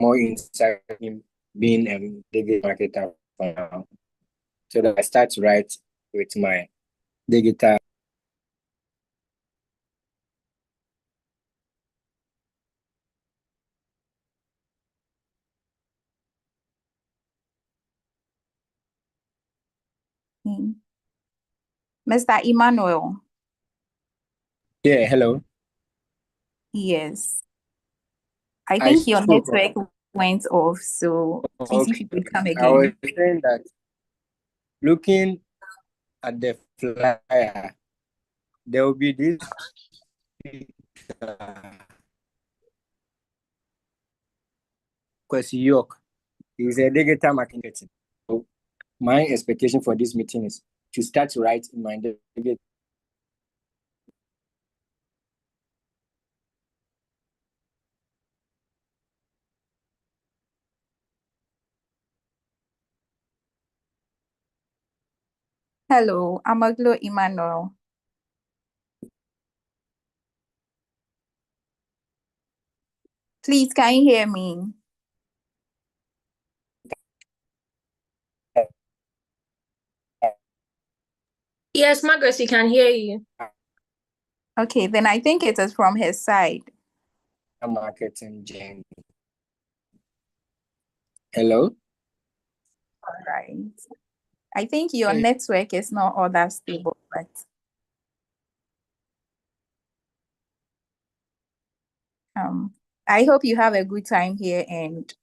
more insight in being a digital marketer for now. So that I start right with my digital. Mr. Emmanuel. Yeah, hello. Yes. I I think your spoke. network went off, so please, if Okay. you could come I was again. saying that looking at the flyer, there will be this Kwesi York. He's a digital marketing. So my expectation for this meeting is to start right in my digital. Hello, Amaglo Emmanuel. Please, can you hear me? Yes, Margaret, we can hear you. Okay, then I think it is from his side. Marketing Jane. Hello? All right. I think your network is not all that stable, but I hope you have a good time here and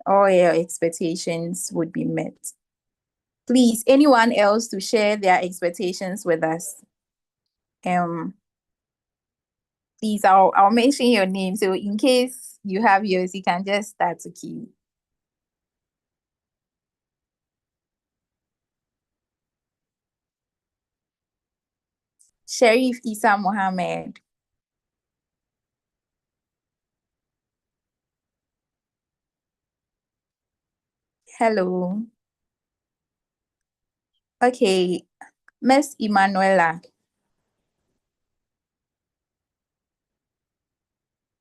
all your expectations would be met. Please, anyone else to share their expectations with us? Please, I'll mention your name. So in case you have yours, you can just start to queue. Sheriff Isa Mohammed. Hello. Okay, Miss Emanuela.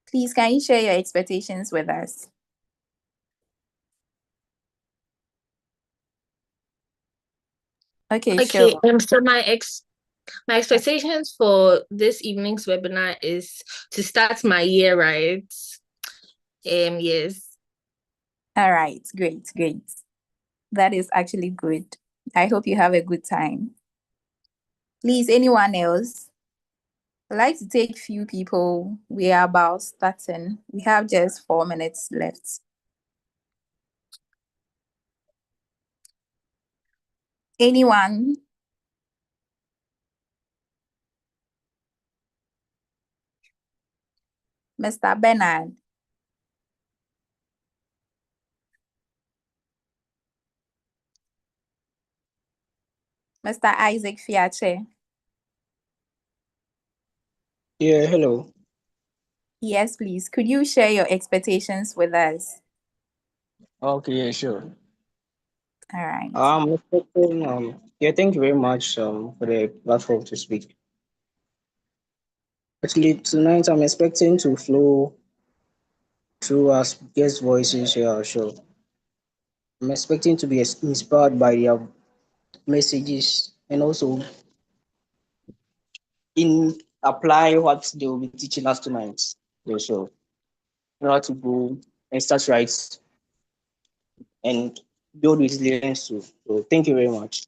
Please, can you share your expectations with us? Okay, Okay, sure. so my expectations for this evening's webinar is to start my year right. Yes. All right, great, great. That is actually good. I hope you have a good time. Please, anyone else? I'd like to take few people. We are about starting. We have just 4 minutes left. Anyone? Mr. Bernard. Mr. Isaac Fiache. Yeah, hello. Yes, please. Could you share your expectations with us? Okay, yeah, sure. All right. Yeah, thank you very much for the platform to speak. Actually, tonight I'm expecting to flow through as guest voices here, sure. I'm expecting to be inspired by their messages and also in apply what they will be teaching us tonight. Yeah, sure. In order to go and start right and build resilience too. So thank you very much.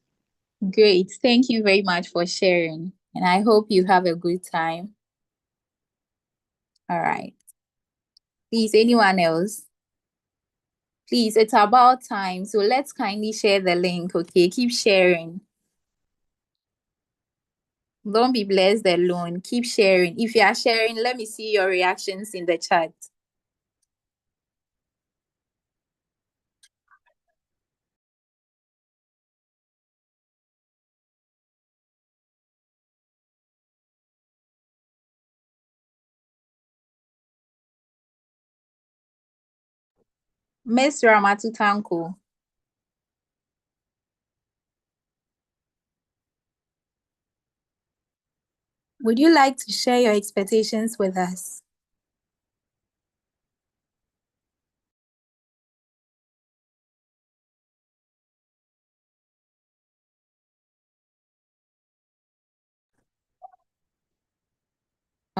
Great. Thank you very much for sharing. And I hope you have a good time. All right. Please, anyone else? Please, it's about time. So let's kindly share the link, okay? Keep sharing. Don't be blessed alone. Keep sharing. If you are sharing, let me see your reactions in the chat. Miss Ramatutanko. Would you like to share your expectations with us?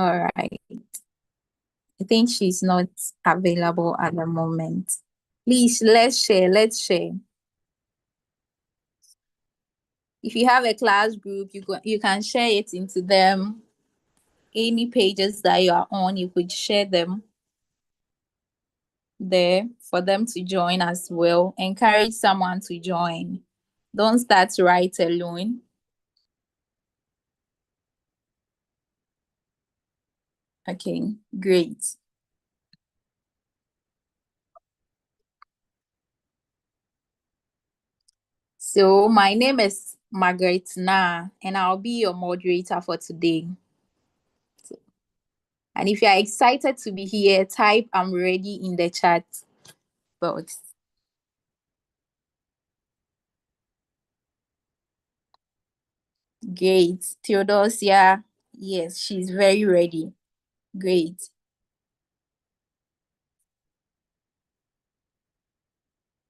All right. I think she's not available at the moment. Please, let's share. If you have a class group, you can share it into them. Any pages that you are on, you could share them there for them to join as well. Encourage someone to join. Don't start to write alone. Okay, great. So my name is Margaret Na, and I'll be your moderator for today. And if you are excited to be here, type "I'm ready" in the chat box. Great. Theodosia, yes, she's very ready. Great.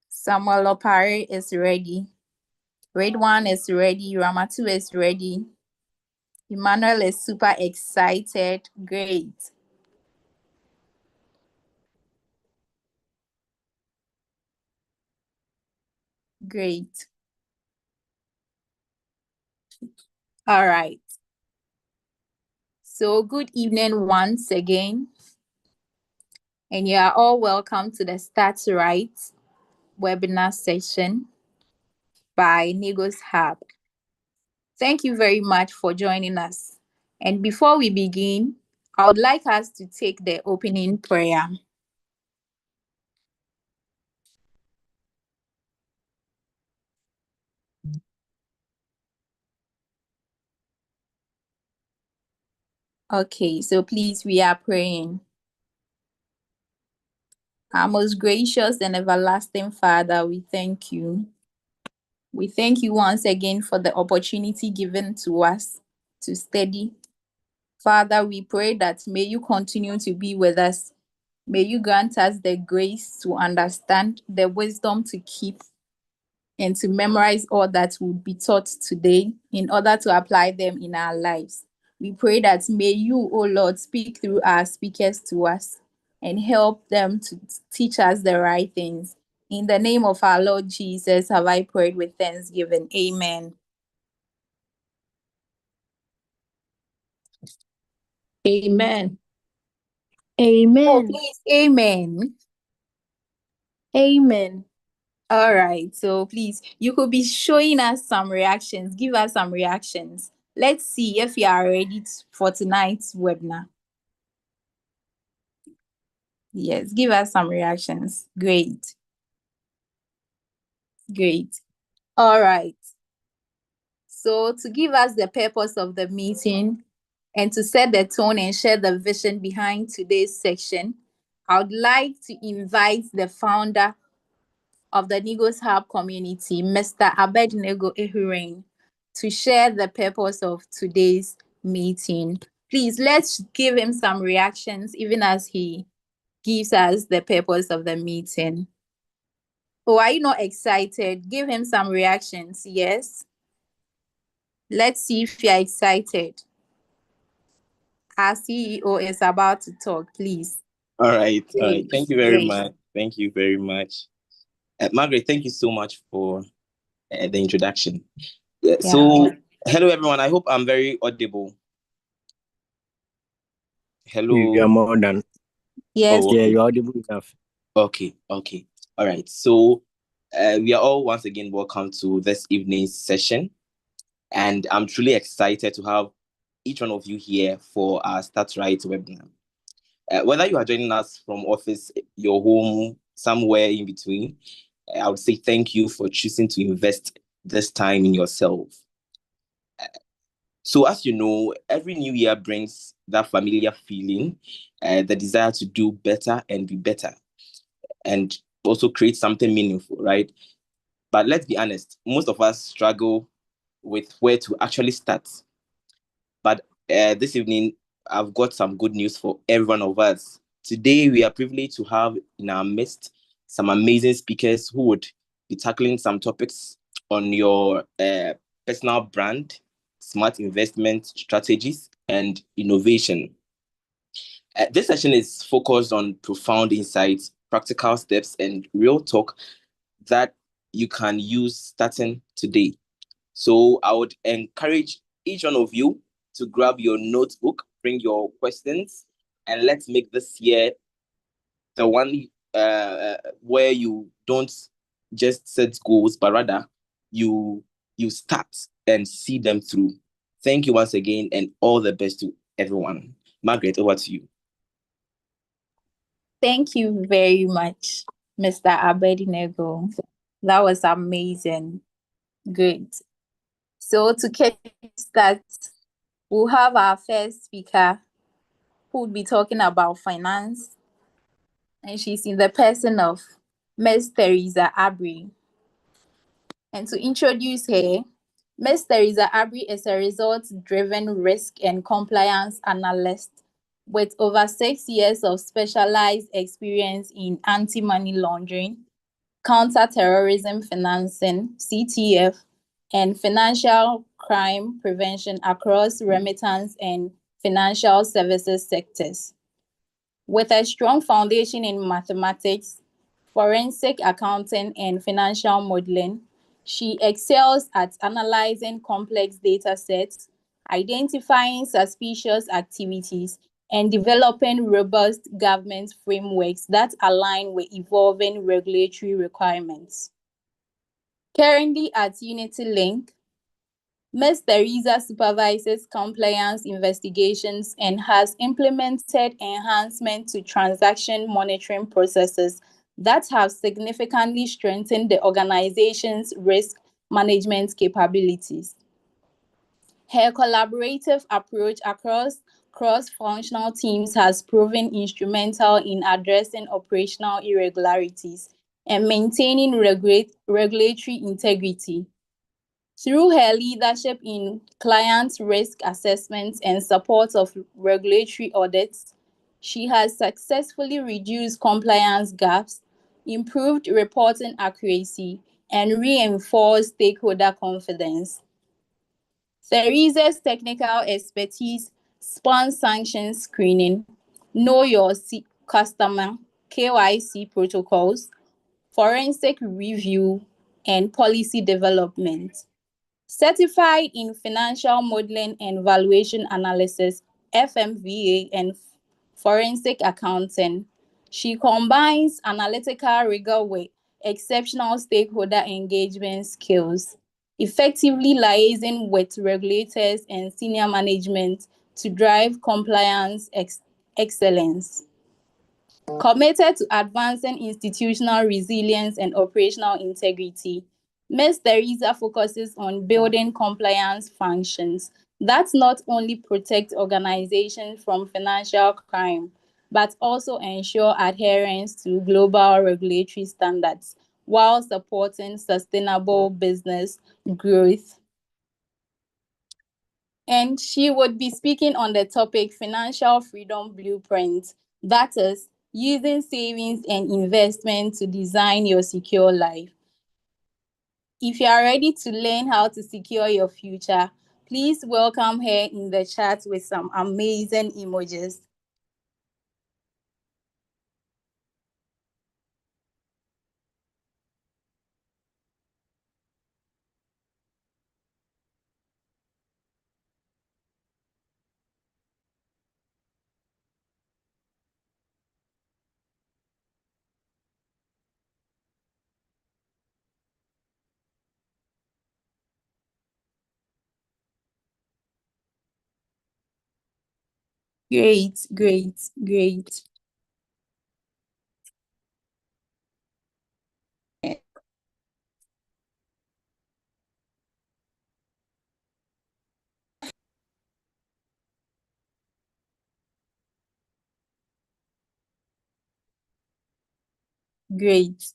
Samuel Opare is ready. Grade 1 is ready. Ramatu is ready. Emmanuel is super excited. Great. Great. All right. So good evening once again. And you are all welcome to the Start Right webinar session by Nigos Hub. Thank you very much for joining us. And before we begin, I would like us to take the opening prayer. Okay, so please, we are praying. Our most gracious and everlasting Father, we thank you. We thank you once again for the opportunity given to us to study. Father, we pray that may you continue to be with us. May you grant us the grace to understand, the wisdom to keep, and to memorize all that will be taught today in order to apply them in our lives. We pray that may you, O Lord, speak through our speakers to us and help them to teach us the right things. In the name of our Lord Jesus, have I prayed with thanksgiving. Amen. Amen. Amen. Oh, please, amen. Amen. All right, so please, you could be showing us some reactions. Give us some reactions. Let's see if you are ready for tonight's webinar. Yes, give us some reactions. Great. Great. All right. So to give us the purpose of the meeting and to set the tone and share the vision behind today's section, I would like to invite the founder of the Nigos Hub community, Mr. Abednego Ehuring, to share the purpose of today's meeting. Please, let's give him some reactions, even as he gives us the purpose of the meeting. Oh, are you not excited? Give him some reactions, yes? Let's see if you're excited. Our CEO is about to talk, please. All right. Great. Thank you very Great. much. Thank you very much. Margaret, thank you so much for the introduction. So, hello, everyone. I hope I'm very audible. Hello. You are more than. Yes. Yeah, you're audible enough. Okay. All right. So, we are all once again welcome to this evening's session. And I'm truly excited to have each one of you here for our Start Right webinar. Whether you are joining us from office, your home, somewhere in between, I would say thank you for choosing to invest this time in yourself. So as you know, every new year brings that familiar feeling, the desire to do better and be better, and also create something meaningful, right? But let's be honest, most of us struggle with where to actually start. But this evening, I've got some good news for every one of us. Today, we are privileged to have in our midst some amazing speakers who would be tackling some topics on your personal brand, smart investment strategies, and innovation. This session is focused on profound insights, practical steps, and real talk that you can use starting today. So I would encourage each one of you to grab your notebook, bring your questions, and let's make this year the one where you don't just set goals, but rather you start and see them through. Thank you once again, and all the best to everyone. Margaret, over to you. Thank you very much, Mr. Abednego. That was amazing. Great. So to kick start, we'll have our first speaker who will be talking about finance. And she's in the person of Ms. Teresa Abri. And to introduce her, Ms. Teresa Abri is a results-driven risk and compliance analyst with over 6 years of specialized experience in anti-money laundering, counter-terrorism financing, CTF, and financial crime prevention across remittance and financial services sectors. With a strong foundation in mathematics, forensic accounting, and financial modeling, she excels at analyzing complex data sets, identifying suspicious activities, and developing robust government frameworks that align with evolving regulatory requirements. Currently at UnityLink, Ms. Teresa supervises compliance investigations and has implemented enhancements to transaction monitoring processes that have significantly strengthened the organization's risk management capabilities. Her collaborative approach across cross-functional teams has proven instrumental in addressing operational irregularities and maintaining regulatory integrity. Through her leadership in client risk assessments and support of regulatory audits, she has successfully reduced compliance gaps, improved reporting accuracy, and reinforced stakeholder confidence. Teresa's technical expertise spans sanctions screening, know your customer, KYC protocols, forensic review, and policy development. Certified in financial modeling and valuation analysis, FMVA, and forensic accounting, she combines analytical rigor with exceptional stakeholder engagement skills, effectively liaising with regulators and senior management to drive compliance excellence. Committed to advancing institutional resilience and operational integrity, Ms. Teresa focuses on building compliance functions that not only protect organizations from financial crime, but also ensure adherence to global regulatory standards while supporting sustainable business growth. And she would be speaking on the topic Financial Freedom Blueprint, that is, using savings and investment to design your secure life. If you are ready to learn how to secure your future, please welcome her in the chat with some amazing emojis. Great, great, great. Great.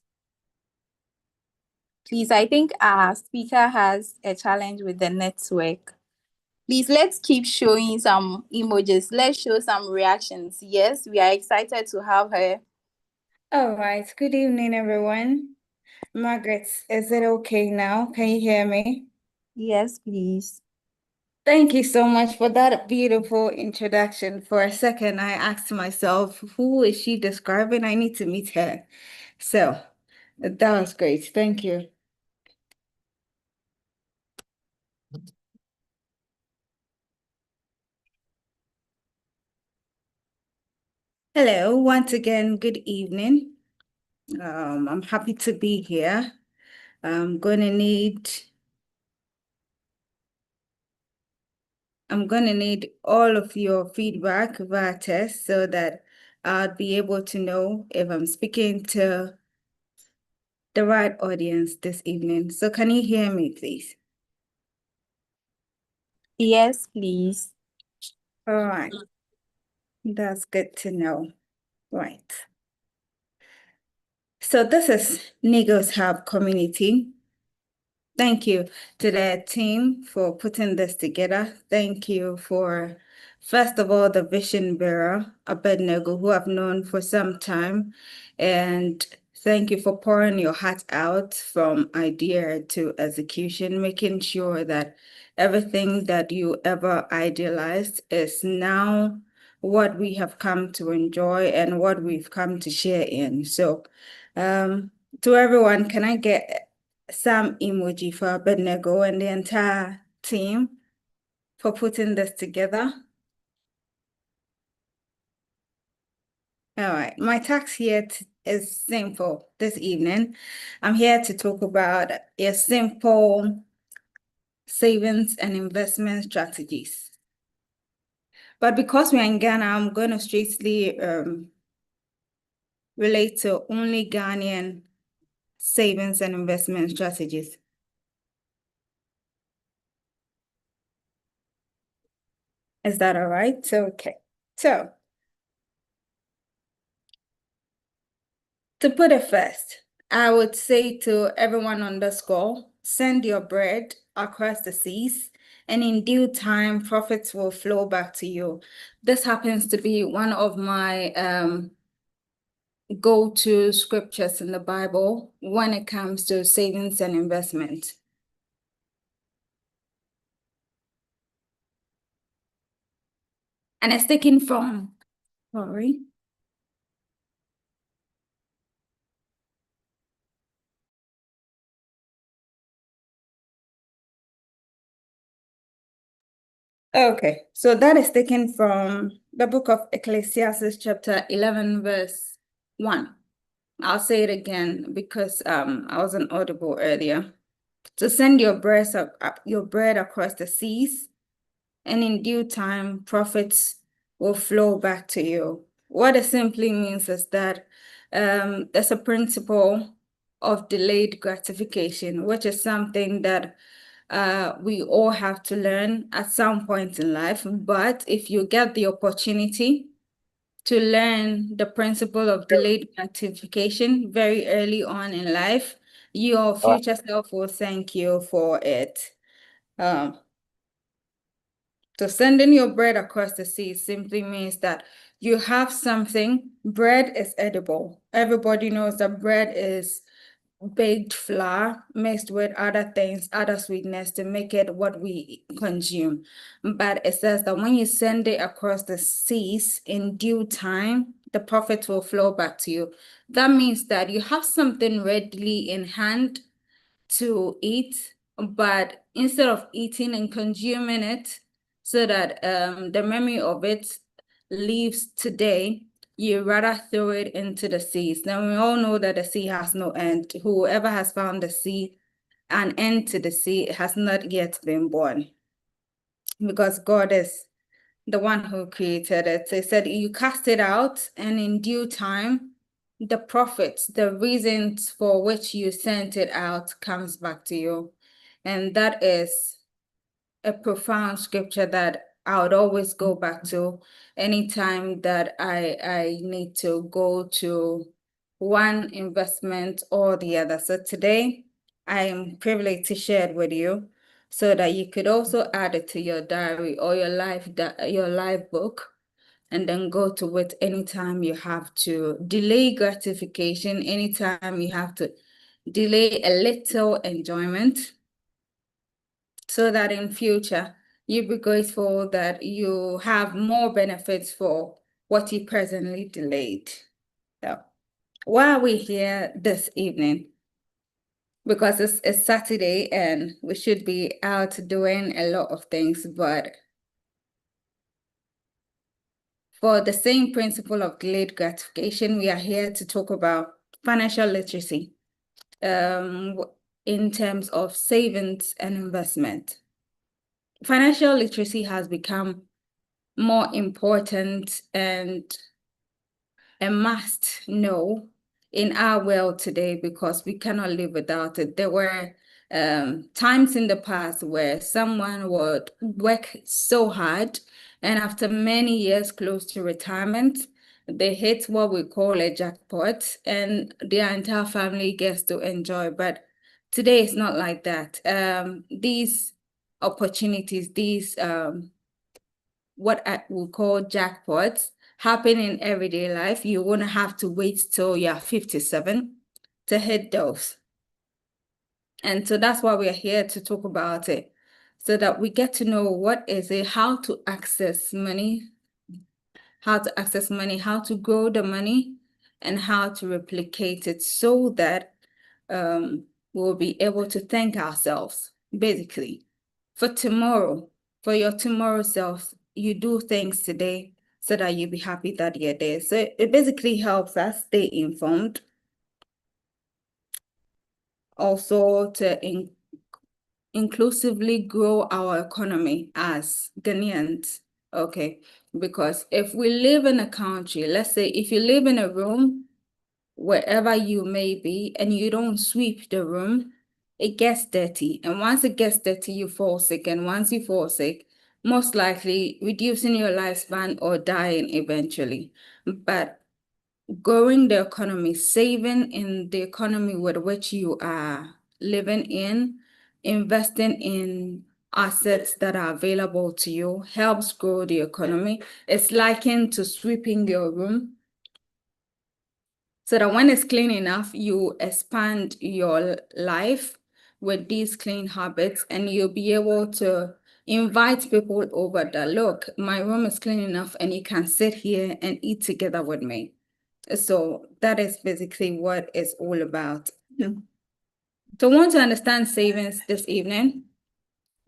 Please, I think our speaker has a challenge with the network. Please, let's keep showing some emojis. Let's show some reactions. Yes, we are excited to have her. All right. Good evening, everyone. Margaret, is it okay now? Can you hear me? Yes, please. Thank you so much for that beautiful introduction. For a second, I asked myself, who is she describing? I need to meet her. So that was great. Thank you. Hello, once again, good evening. I'm happy to be here. I'm gonna need all of your feedback via test so that I'll be able to know if I'm speaking to the right audience this evening. So can you hear me, please? Yes, please. All right. That's good to know. Right. So this is Negos Hub Community. Thank you to the team for putting this together. Thank you for, first of all, the vision bearer, Abednego, who I've known for some time. And thank you for pouring your heart out from idea to execution, making sure that everything that you ever idealized is now what we have come to enjoy and what we've come to share in. So, to everyone, can I get some emoji for Abednego and the entire team for putting this together? All right, my task here is simple this evening. I'm here to talk about a simple savings and investment strategies. But because we're in Ghana, I'm going to strictly relate to only Ghanaian savings and investment strategies. Is that all right? Okay. So, to put it first, I would say to everyone on this call, send your bread across the seas, and in due time, profits will flow back to you. This happens to be one of my go-to scriptures in the Bible when it comes to savings and investment. And it's taken from, sorry. Okay, so that is taken from the book of Ecclesiastes, chapter 11, verse 1. I'll say it again because I wasn't audible earlier. So send your bread across the seas, and in due time, profits will flow back to you. What it simply means is that there's a principle of delayed gratification, which is something that we all have to learn at some point in life. But if you get the opportunity to learn the principle of delayed gratification very early on in life, your future self will thank you for it. So sending your bread across the sea simply means that you have something. Bread is edible. Everybody knows that bread is baked flour mixed with other things, other sweetness to make it what we consume. But it says that when you send it across the seas in due time, the profit will flow back to you. That means that you have something readily in hand to eat, but instead of eating and consuming it so that the memory of it lives today, you rather throw it into the seas. Now, we all know that the sea has no end. Whoever has found the sea, an end to the sea, has not yet been born, because God is the one who created it. So he said, you cast it out, and in due time, the profits, the reasons for which you sent it out comes back to you. And that is a profound scripture that I would always go back to anytime that I need to go to one investment or the other. So today, I am privileged to share it with you so that you could also add it to your diary or your life book, and then go to it anytime you have to delay gratification, anytime you have to delay a little enjoyment, so that in future You'll be grateful that you have more benefits for what you presently delayed. So, why are we here this evening? Because it's Saturday and we should be out doing a lot of things, but for the same principle of delayed gratification, we are here to talk about financial literacy in terms of savings and investment. Financial literacy has become more important and a must know in our world today because we cannot live without it. There were times in the past where someone would work so hard and after many years close to retirement, they hit what we call a jackpot and their entire family gets to enjoy. But today it's not like that. These opportunities, these what I will call jackpots happen in everyday life. You won't have to wait till you're 57 to hit those. And so that's why we're here to talk about it, so that we get to know what is it, how to access money, how to grow the money, and how to replicate it so that we'll be able to thank ourselves, basically, for tomorrow, for your tomorrow self. You do things today so that you'll be happy that you're there. So it basically helps us stay informed. Also to inclusively grow our economy as Ghanaians. Okay, because if we live in a country, let's say if you live in a room, wherever you may be, and you don't sweep the room, it gets dirty. And once it gets dirty, you fall sick. And once you fall sick, most likely reducing your lifespan or dying eventually. But growing the economy, saving in the economy with which you are living in, investing in assets that are available to you helps grow the economy. It's likened to sweeping your room, so that when it's clean enough, you expand your life with these clean habits and you'll be able to invite people over that, look, my room is clean enough and you can sit here and eat together with me. So that is basically what it's all about. So want to understand savings this evening?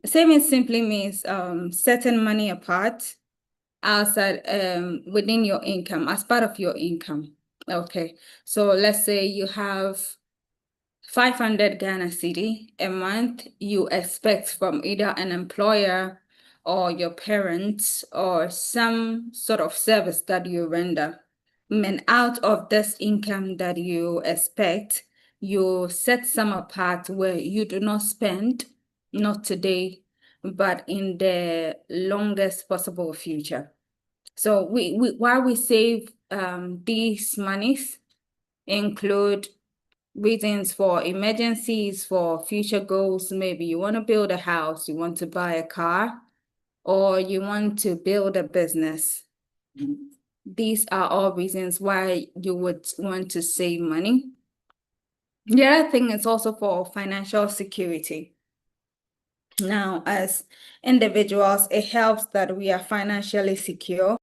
Savings simply means setting money apart outside within your income, as part of your income. Okay, so let's say you have 500 Ghana cedi a month you expect from either an employer or your parents or some sort of service that you render. And out of this income that you expect, you set some apart where you do not spend, not today, but in the longest possible future. So while we save these monies include reasons for emergencies, for future goals. Maybe you want to build a house, you want to buy a car, or you want to build a business. These are all reasons why you would want to save money. The other thing is also for financial security. Now, as individuals, it helps that we are financially secure,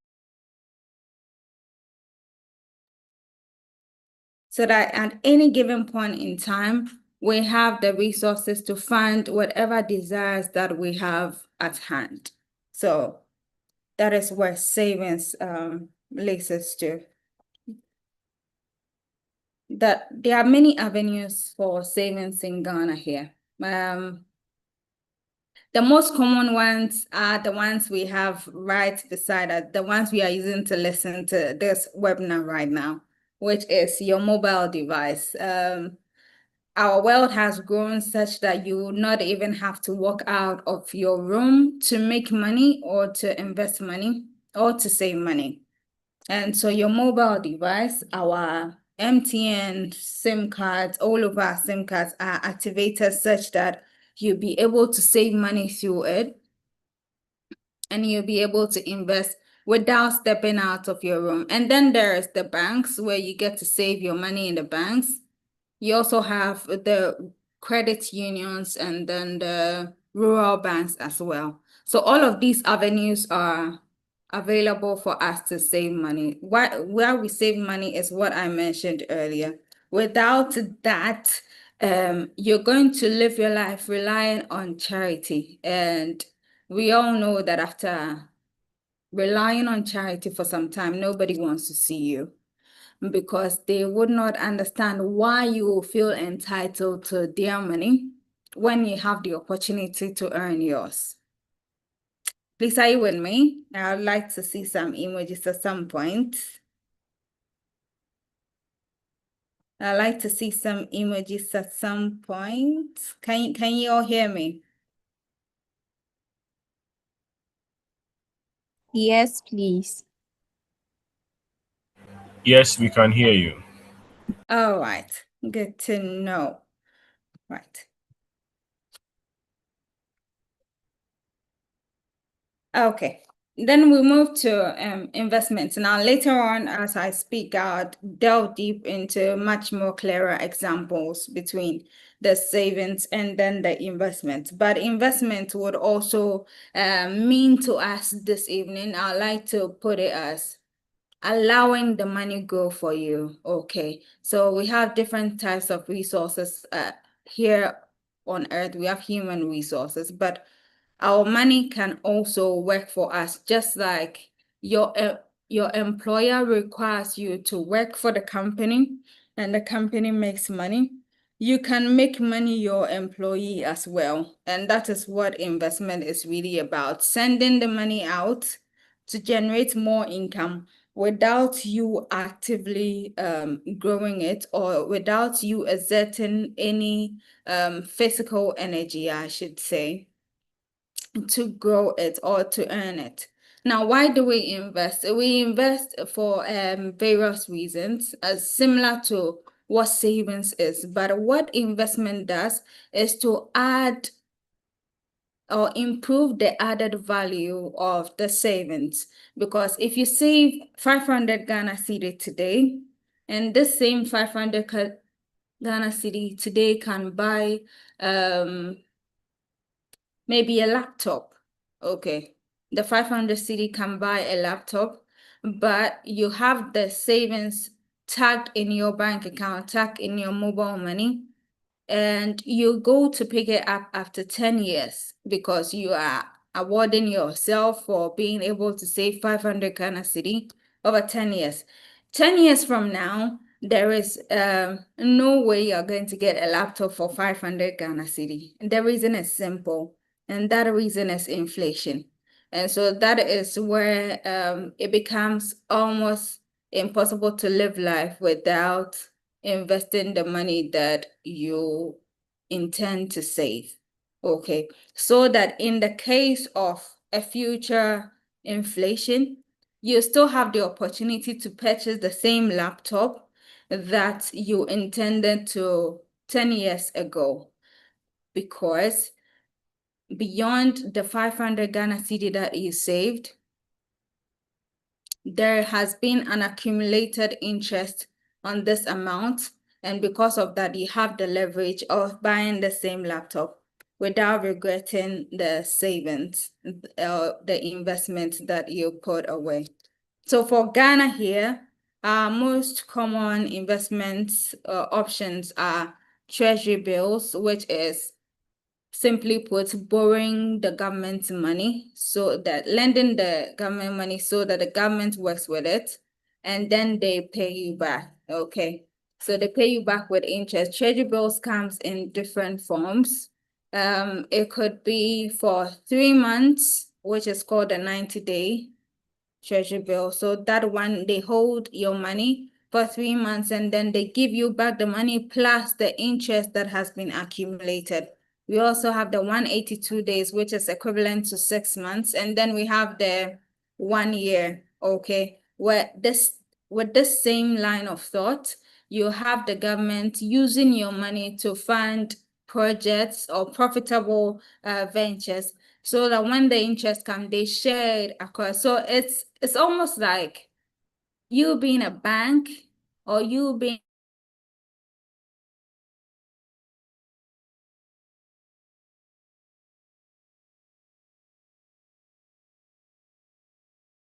so that at any given point in time, we have the resources to fund whatever desires that we have at hand. So that is where savings leads us to. That there are many avenues for savings in Ghana here. The most common ones are the ones we have right beside us, the ones we are using to listen to this webinar right now, which is your mobile device. Our world has grown such that you not even have to walk out of your room to make money or to invest money or to save money. And so your mobile device, our MTN SIM cards, all of our SIM cards are activated such that you'll be able to save money through it and you'll be able to invest without stepping out of your room. And then there's the banks where you get to save your money in the banks. You also have the credit unions and then the rural banks as well. So all of these avenues are available for us to save money. Where we save money is what I mentioned earlier. Without that, you're going to live your life relying on charity. And we all know that after relying on charity for some time, nobody wants to see you because they would not understand why you feel entitled to their money when you have the opportunity to earn yours. Please, are you with me? I'd like to see some emojis at some point. I'd like to see some emojis at some point. Can you all hear me? Yes, please. Yes, we can hear you. All right, good to know. Right. Okay, then we move to investments. Now, later on, as I speak, I'll delve deep into much more clearer examples between the savings and then the investment. But investment would also mean to us this evening, I'd like to put it as allowing the money grow for you. Okay, so we have different types of resources here on earth. We have human resources, but our money can also work for us, just like your employer requires you to work for the company and the company makes money. You can make money your employee as well. And that is what investment is really about, sending the money out to generate more income without you actively growing it or without you exerting any physical energy, I should say, to grow it or to earn it. Now, why do we invest? We invest for various reasons, similar to what savings is. But what investment does is to add or improve the added value of the savings. Because if you save 500 Ghana cedi today, and this same 500 Ghana cedi today can buy maybe a laptop. Okay, the 500 cedi can buy a laptop, but you have the savings tagged in your bank account, tagged in your mobile money, and you go to pick it up after 10 years because you are awarding yourself for being able to save 500 Ghana cedi over 10 years. 10 years from now, there is no way you're going to get a laptop for 500 Ghana cedi. The reason is simple, and that reason is inflation. And so that is where it becomes almost impossible to live life without investing the money that you intend to save. Okay, so that in the case of a future inflation, you still have the opportunity to purchase the same laptop that you intended to 10 years ago, because beyond the 500 Ghana cedi that you saved, there has been an accumulated interest on this amount. And because of that, you have the leverage of buying the same laptop without regretting the savings, the investment that you put away. So for Ghana here, our most common investments options are treasury bills, which is simply put, borrowing the government's money, so that lending the government money so that the government works with it and then they pay you back. Okay, so they pay you back with interest. Treasury bills comes in different forms. It could be for 3 months, which is called a 90-day treasury bill. So that one, they hold your money for 3 months and then they give you back the money plus the interest that has been accumulated. We also have the 182 days, which is equivalent to 6 months. And then we have the 1 year, okay, where with this same line of thought, you have the government using your money to fund projects or profitable ventures, so that when the interest comes, they share it across. So it's almost like you being a bank or you being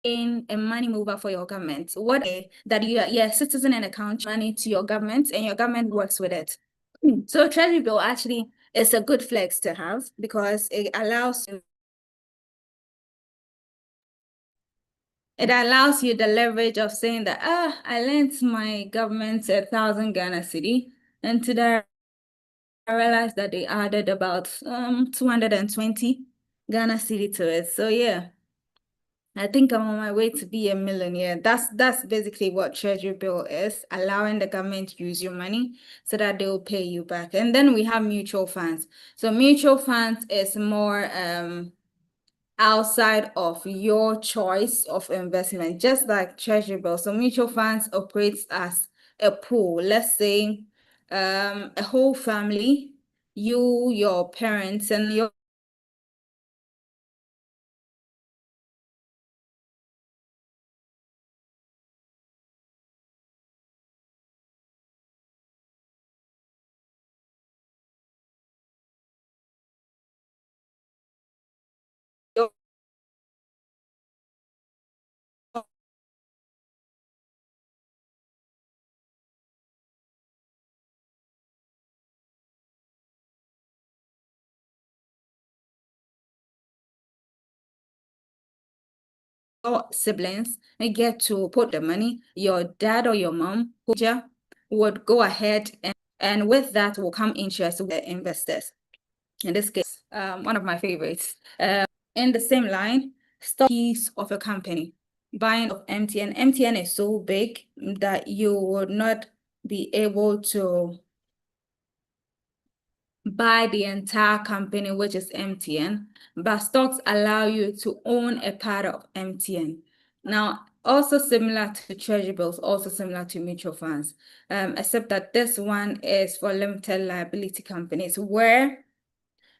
in a money mover for your government. What that you're a citizen in a country, money to your government, and your government works with it. So treasury bill actually is a good flex to have because it allows you the leverage of saying that I lent my government 1,000 Ghana cedi, and today I realized that they added about 220 Ghana cedi to it. So yeah. I think I'm on my way to be a millionaire. That's basically what treasury bill is, allowing the government to use your money so that they'll pay you back. And then we have mutual funds. So mutual funds is more outside of your choice of investment, just like treasury bill. So mutual funds operates as a pool. Let's say a whole family, you, your parents, and your siblings and get to put the money, your dad or your mom would go ahead and with that will come interest with the investors. In this case, one of my favorites. In the same line, stock piece of a company. Buying of MTN. MTN is so big that you would not be able to buy the entire company, which is MTN, but stocks allow you to own a part of MTN. Now, also similar to treasury bills, also similar to mutual funds, except that this one is for limited liability companies where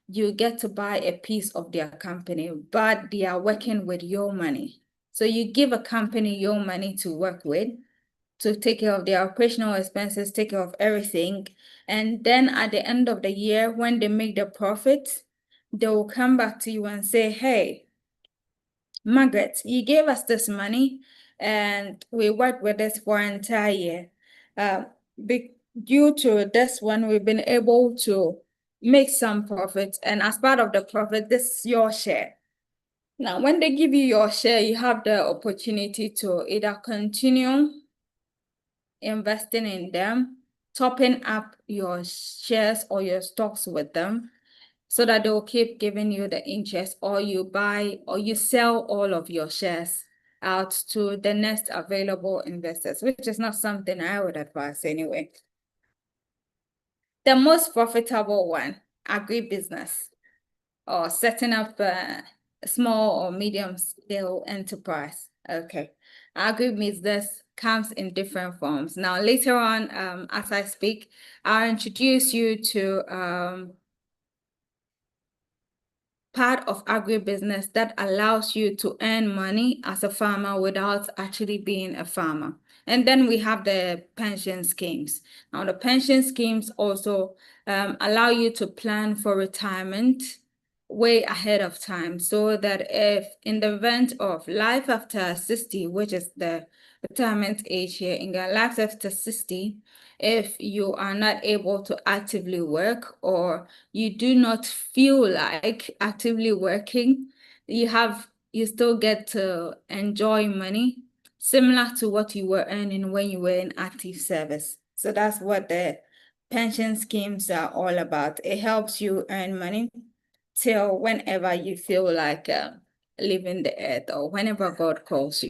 you get to buy a piece of their company, but they are working with your money. So you give a company your money to work with, to take care of their operational expenses, take care of everything. And then at the end of the year, when they make the profit, they will come back to you and say, hey, Margaret, you gave us this money and we worked with this for an entire year. Due to this one, we've been able to make some profit. And as part of the profit, this is your share. Now, when they give you your share, you have the opportunity to either continue investing in them, topping up your shares or your stocks with them so that they will keep giving you the interest, or you buy or you sell all of your shares out to the next available investors, which is not something I would advise anyway. The most profitable one, agribusiness or setting up a small or medium scale enterprise. Okay. Agribusiness comes in different forms. Now, later on, as I speak, I'll introduce you to part of agribusiness that allows you to earn money as a farmer without actually being a farmer. And then we have the pension schemes. Now, the pension schemes also allow you to plan for retirement way ahead of time, so that if in the event of life after 60, which is the retirement age here in Ghana, life after 60, if you are not able to actively work or you do not feel like actively working, you still get to enjoy money similar to what you were earning when you were in active service. So that's what the pension schemes are all about. It helps you earn money till whenever you feel like leaving the earth or whenever God calls you.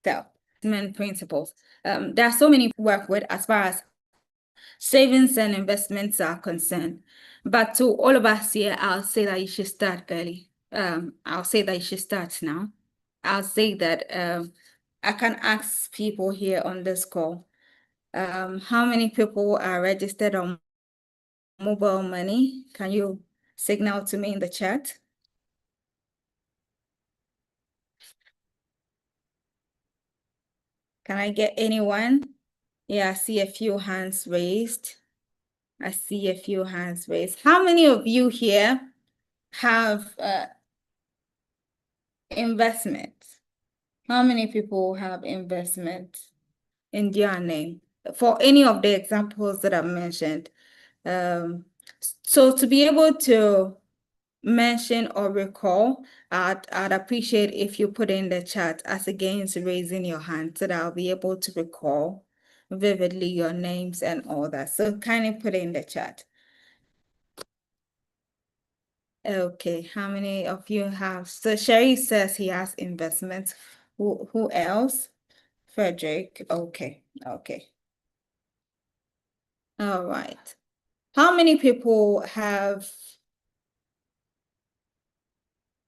So, main principles. There are so many work with as far as savings and investments are concerned. But to all of us here, I'll say that you should start early. I'll say that you should start now. I'll say that I can ask people here on this call, how many people are registered on mobile money? Can you signal to me in the chat? Can I get anyone? Yeah, I see a few hands raised. I see a few hands raised. How many of you here have investments? How many people have investments in their name for any of the examples that I've mentioned? So to be able to mention or recall, I'd appreciate if you put in the chat as against raising your hand so that I'll be able to recall vividly your names and all that. So kindly put it in the chat. Okay, how many of you have? So Sherry says he has investments. Who else? Frederick. Okay, okay. All right. How many people have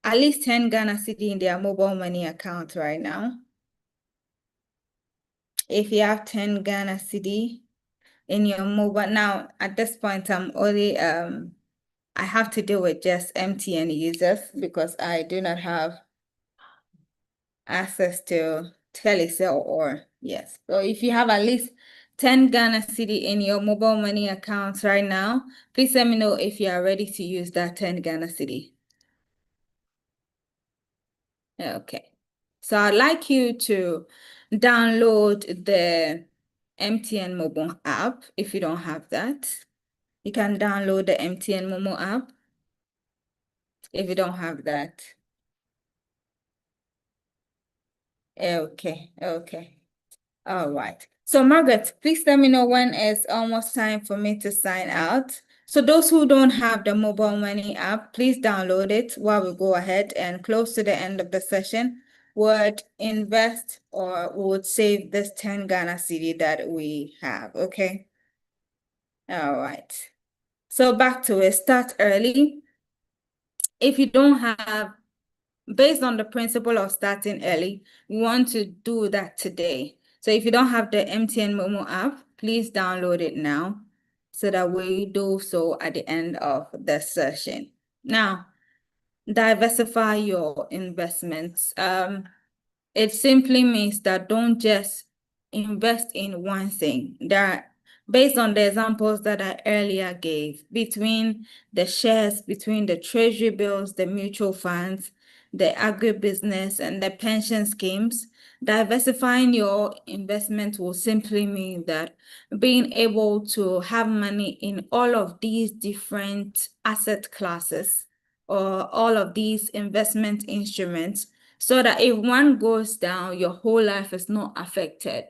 at least 10 Ghana cedi in their mobile money account right now? If you have 10 Ghana cedi in your mobile, now at this point, I'm only I have to deal with just MTN users because I do not have access to Telecel or yes. So if you have at least 10 Ghana cedi in your mobile money accounts right now, please let me know if you are ready to use that 10 Ghana cedi. Okay. So I'd like you to download the MTN mobile app if you don't have that. You can download the MTN Momo app if you don't have that. Okay, okay. All right. So Margaret, please let me know when it's almost time for me to sign out. So those who don't have the mobile money app, please download it while we go ahead and close to the end of the session. Would invest or would save this 10 Ghana cedi that we have, okay? All right. So back to it, start early. If you don't have, based on the principle of starting early, we want to do that today. So if you don't have the MTN Momo app, please download it now so that we do so at the end of the session. Now, diversify your investments. It simply means that don't just invest in one thing. Based on the examples that I earlier gave, between the shares, between the treasury bills, the mutual funds, the agribusiness, and the pension schemes, diversifying your investment will simply mean that being able to have money in all of these different asset classes or all of these investment instruments so that if one goes down, your whole life is not affected.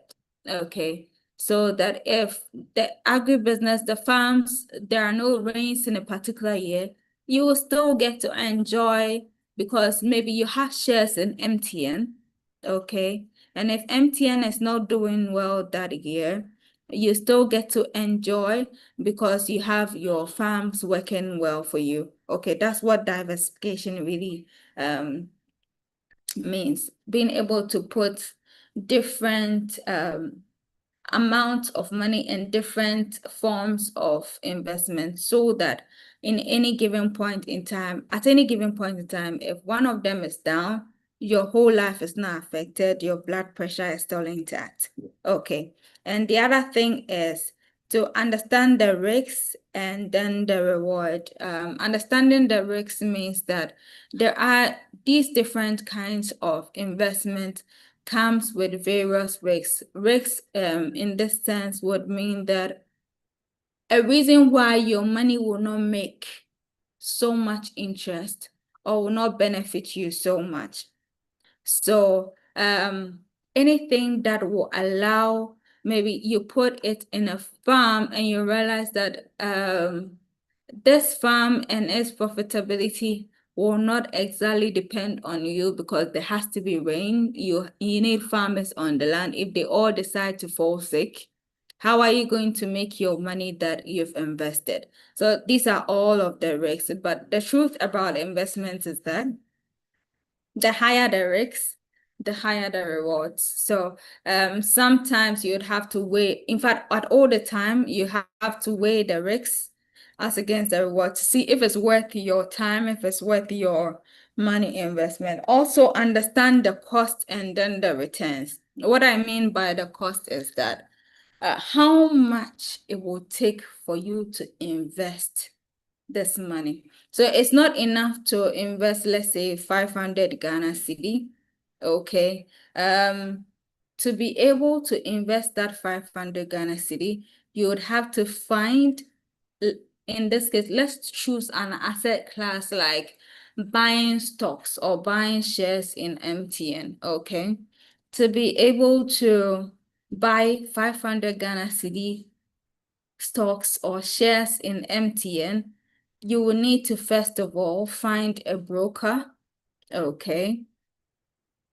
Okay. So that if the agribusiness, the farms, there are no rains in a particular year, you will still get to enjoy because maybe you have shares in MTN. Okay. And if MTN is not doing well that year, you still get to enjoy because you have your farms working well for you. Okay, that's what diversification really means, being able to put different amounts of money in different forms of investment so that in any given point in time, at any given point in time, if one of them is down, your whole life is not affected, your blood pressure is still intact. Okay. And the other thing is to understand the risks and then the reward. Understanding the risks means that there are these different kinds of investment comes with various risks. Risks in this sense would mean that a reason why your money will not make so much interest or will not benefit you so much. So anything that will allow, maybe you put it in a farm and you realize that this farm and its profitability will not exactly depend on you because there has to be rain. You need farmers on the land. If they all decide to fall sick, how are you going to make your money that you've invested? So these are all of the risks. But the truth about investments is that the higher the risks, the higher the rewards. So sometimes you'd have to weigh, in fact, at all the time, you have to weigh the risks as against the reward to see if it's worth your time, if it's worth your money investment. Also understand the cost and then the returns. What I mean by the cost is that how much it will take for you to invest this money. So it's not enough to invest, let's say 500 Ghana cedi. Okay. To be able to invest that 500 Ghana cedi, you would have to find, in this case, let's choose an asset class like buying stocks or buying shares in MTN. Okay. To be able to buy 500 Ghana cedi stocks or shares in MTN, you will need to first of all find a broker. Okay.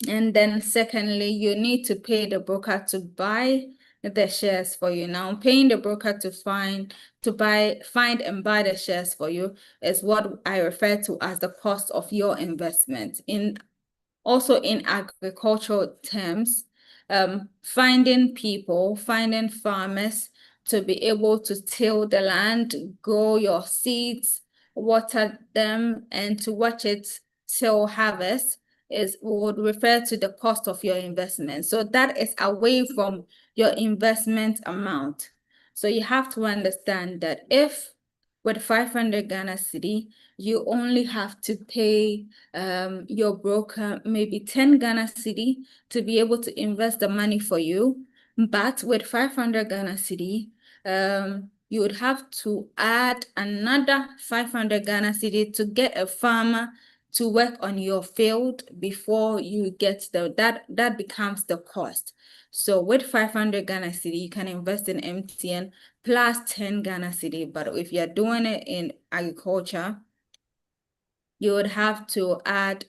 And then secondly, you need to pay the broker to buy the shares for you. Now, paying the broker to find and buy the shares for you is what I refer to as the cost of your investment. Also in agricultural terms, finding farmers to be able to till the land, grow your seeds, water them, and to watch it till harvest would refer to the cost of your investment. So that is away from your investment amount. So you have to understand that if with 500 Ghana cedi, you only have to pay your broker maybe 10 Ghana cedi to be able to invest the money for you. But with 500 Ghana cedi, you would have to add another 500 Ghana cedi to get a farmer to work on your field before you get that becomes the cost. So with 500 Ghana cedi, you can invest in MTN plus 10 Ghana cedi. But if you're doing it in agriculture, you would have to add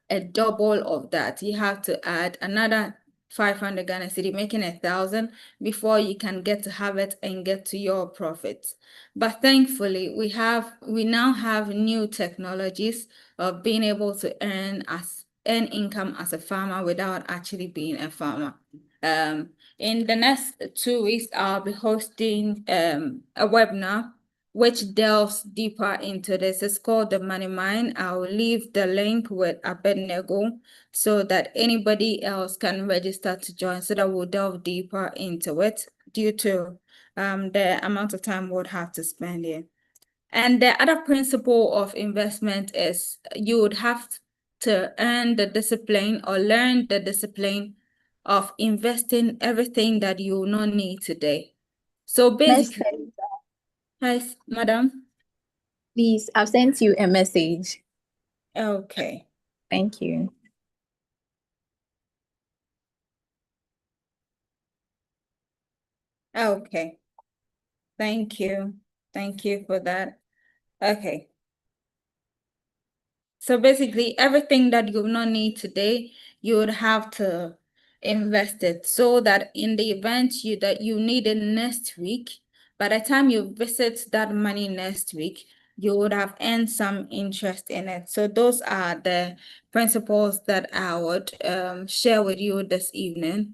a double of that. You have to add another 500 Ghana cedi, making 1,000 before you can get to have it and get to your profits. But thankfully, we now have new technologies of being able to earn income as a farmer without actually being a farmer. In the next 2 weeks, I'll be hosting a webinar which delves deeper into this. It's called the Money Mine. I'll leave the link with Abednego so that anybody else can register to join, so that we'll delve deeper into it due to the amount of time we'll have to spend here. And the other principle of investment is you would have to earn the discipline or learn the discipline of investing everything that you will not need today. So basically, hi, madam. Please, I've sent you a message. Okay. Thank you. Okay. Thank you. Thank you for that. Okay. So basically, everything that you will not need today, you would have to invest it so that in the event that you need it next week, by the time you visit that money next week, you would have earned some interest in it. So those are the principles that I would share with you this evening.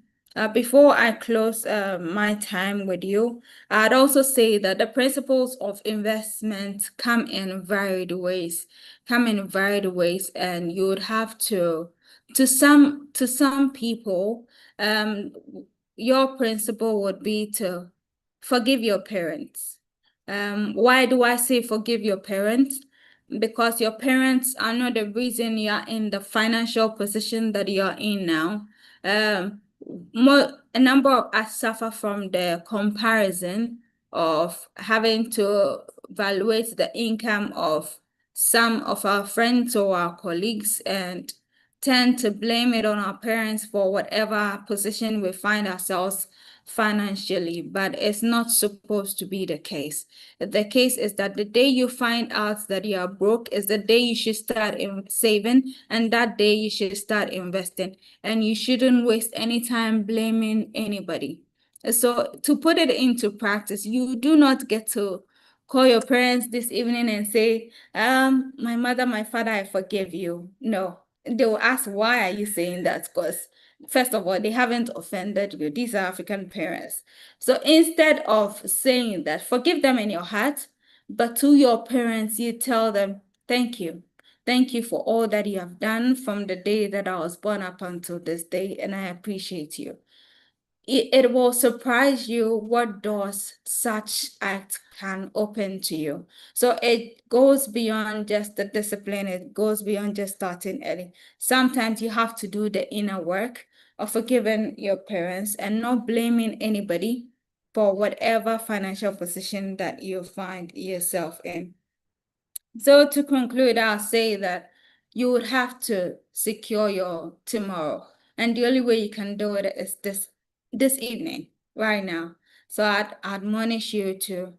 Before I close my time with you, I'd also say that the principles of investment come in varied ways, and you would have to some people, your principle would be to forgive your parents. Why do I say forgive your parents? Because your parents are not the reason you are in the financial position that you are in now. A number of us suffer from the comparison of having to evaluate the income of some of our friends or our colleagues and tend to blame it on our parents for whatever position we find ourselves financially, but it's not supposed to be the case. The case is that the day you find out that you are broke is the day you should start saving, and that day you should start investing, and you shouldn't waste any time blaming anybody. So to put it into practice, you do not get to call your parents this evening and say, my mother, my father, I forgive you. No, they will ask, why are you saying that? Because first of all, they haven't offended you. These are African parents. So instead of saying that, forgive them in your heart, but to your parents, you tell them, thank you. Thank you for all that you have done from the day that I was born up until this day, and I appreciate you. it will surprise you what doors such act can open to you. So it goes beyond just the discipline, it goes beyond just starting early. Sometimes you have to do the inner work of forgiving your parents and not blaming anybody for whatever financial position that you find yourself in. So to conclude, I'll say that you would have to secure your tomorrow. And the only way you can do it is this evening, right now. So I'd admonish you to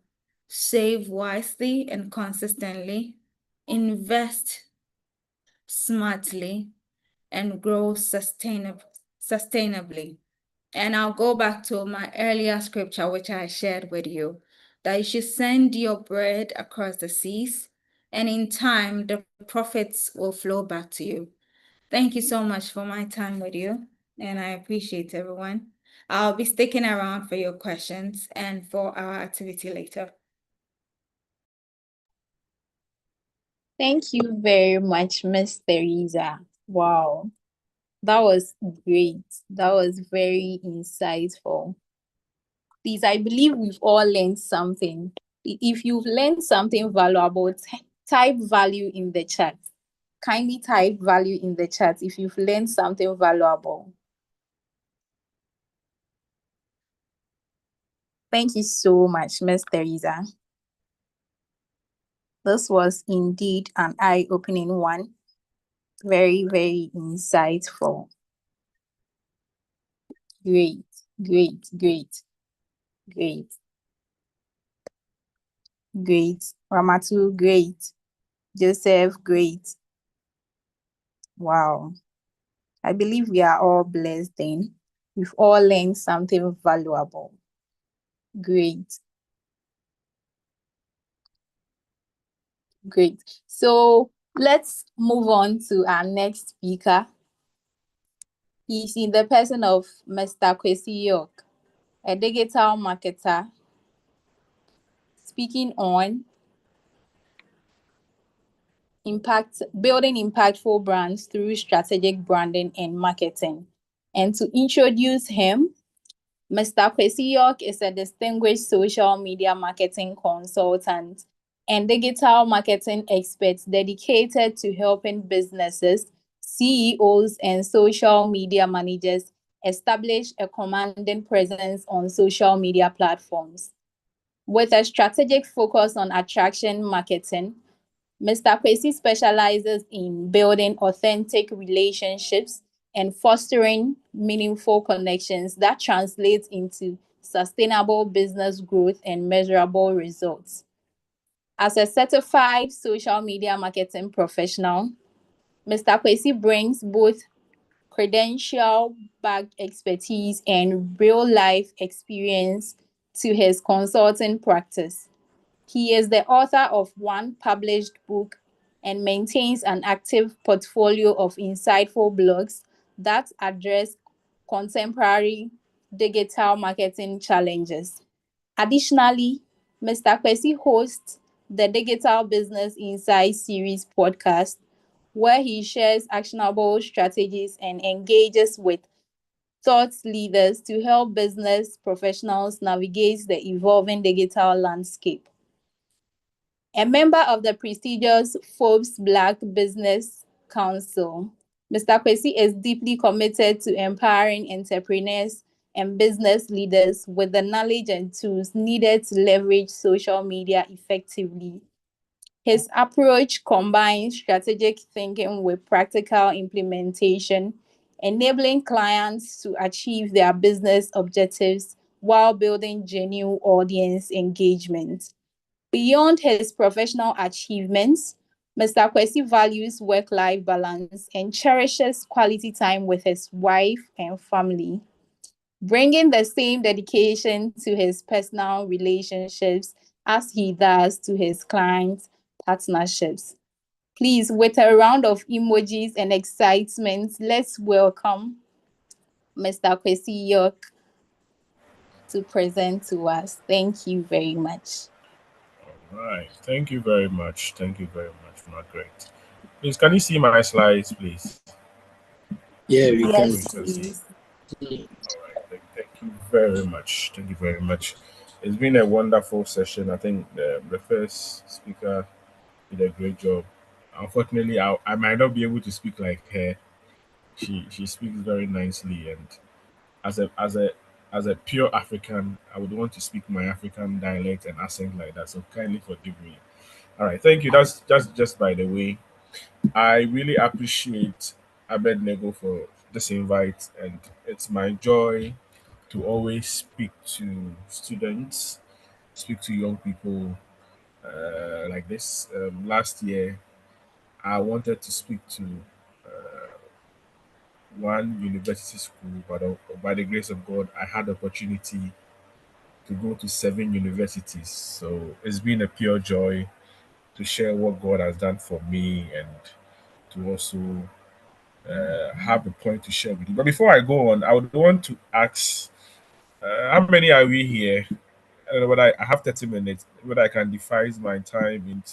save wisely and consistently, invest smartly, and grow sustainably. And I'll go back to my earlier scripture, which I shared with you, that you should send your bread across the seas, and in time, the profits will flow back to you. Thank you so much for my time with you, and I appreciate everyone. I'll be sticking around for your questions and for our activity later. Thank you very much, Miss Teresa. Wow, that was great. That was very insightful. Please, I believe we've all learned something. If you've learned something valuable, type value in the chat. Kindly type value in the chat if you've learned something valuable. Thank you so much, Miss Teresa. This was indeed an eye-opening one. Very, very insightful. Great, great, great, great. Great. Ramatu, great. Joseph, great. Wow. I believe we are all blessed then. We've all learned something valuable. Great. Great. So let's move on to our next speaker. He's in the person of Mr. Kwesi York, a digital marketer, speaking on building impactful brands through strategic branding and marketing. And to introduce him, Mr. Kwesi York is a distinguished social media marketing consultant and digital marketing expert dedicated to helping businesses, CEOs, and social media managers establish a commanding presence on social media platforms. With a strategic focus on attraction marketing, Mr. Kwesi specializes in building authentic relationships and fostering meaningful connections that translate into sustainable business growth and measurable results. As a certified social media marketing professional, Mr. Kwesi brings both credential-backed expertise and real-life experience to his consulting practice. He is the author of one published book and maintains an active portfolio of insightful blogs that address contemporary digital marketing challenges. Additionally, Mr. Kwesi hosts the Digital Business Insight series podcast, where he shares actionable strategies and engages with thought leaders to help business professionals navigate the evolving digital landscape. A member of the prestigious Forbes Black Business Council, Mr. Kwesi is deeply committed to empowering entrepreneurs and business leaders with the knowledge and tools needed to leverage social media effectively. His approach combines strategic thinking with practical implementation, enabling clients to achieve their business objectives while building genuine audience engagement. Beyond his professional achievements, Mr. Kwesi values work-life balance and cherishes quality time with his wife and family, bringing the same dedication to his personal relationships as he does to his clients' partnerships. Please, with a round of emojis and excitement, let's welcome Mr. Kwesi York to present to us. Thank you very much. All right. Thank you very much. Thank you very much, Margaret. Please, can you see my slides, please? Yeah, we can. Yes, please. All right. Thank you very much. Thank you very much. It's been a wonderful session. I think the first speaker did a great job. Unfortunately, I might not be able to speak like her. She speaks very nicely, and as a pure African, I would want to speak my African dialect and accent like that. So kindly forgive me. All right, thank you. That's just by the way. I really appreciate Abednego for this invite, and it's my joy to always speak to students, speak to young people like this. Last year, I wanted to speak to one university school, but by the grace of God, I had the opportunity to go to 7 universities. So it's been a pure joy to share what God has done for me and to also have a point to share with you. But before I go on, I would want to ask how many are we here? I don't know whether I have 30 minutes, whether I can devise my time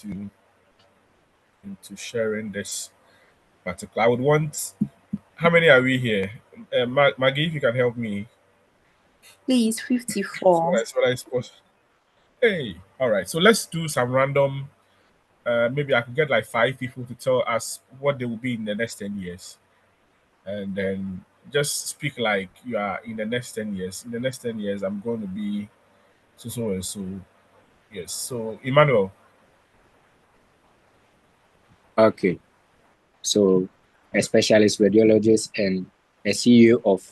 into sharing this particular. I would want, how many are we here? Maggie, if you can help me. Please, 54. That's what I suppose. Hey, all right. So let's do some random. Maybe I could get like 5 people to tell us what they will be in the next 10 years, and then just speak like you are in the next 10 years. In the next 10 years, I'm going to be so so and so. Yes. So Emmanuel. Okay. So a specialist radiologist and a CEO of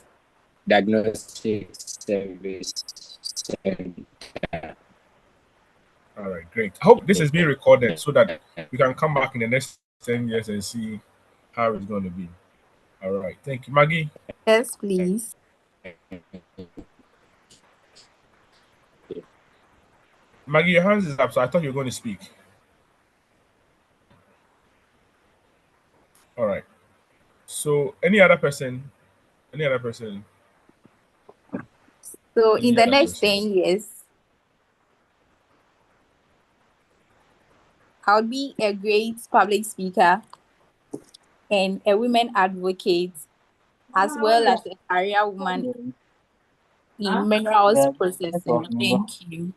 diagnostic service center. All right, great. I hope this is being recorded so that we can come back in the next 10 years and see how it's going to be. All right. Thank you, Maggie. Yes, please. Maggie, your hands is up, so I thought you were going to speak. All right. So, any other person? Any other person? So Any in the other next person? 10 years, I'll be a great public speaker and a women advocate, as well as a career woman in minerals processing. Thank you.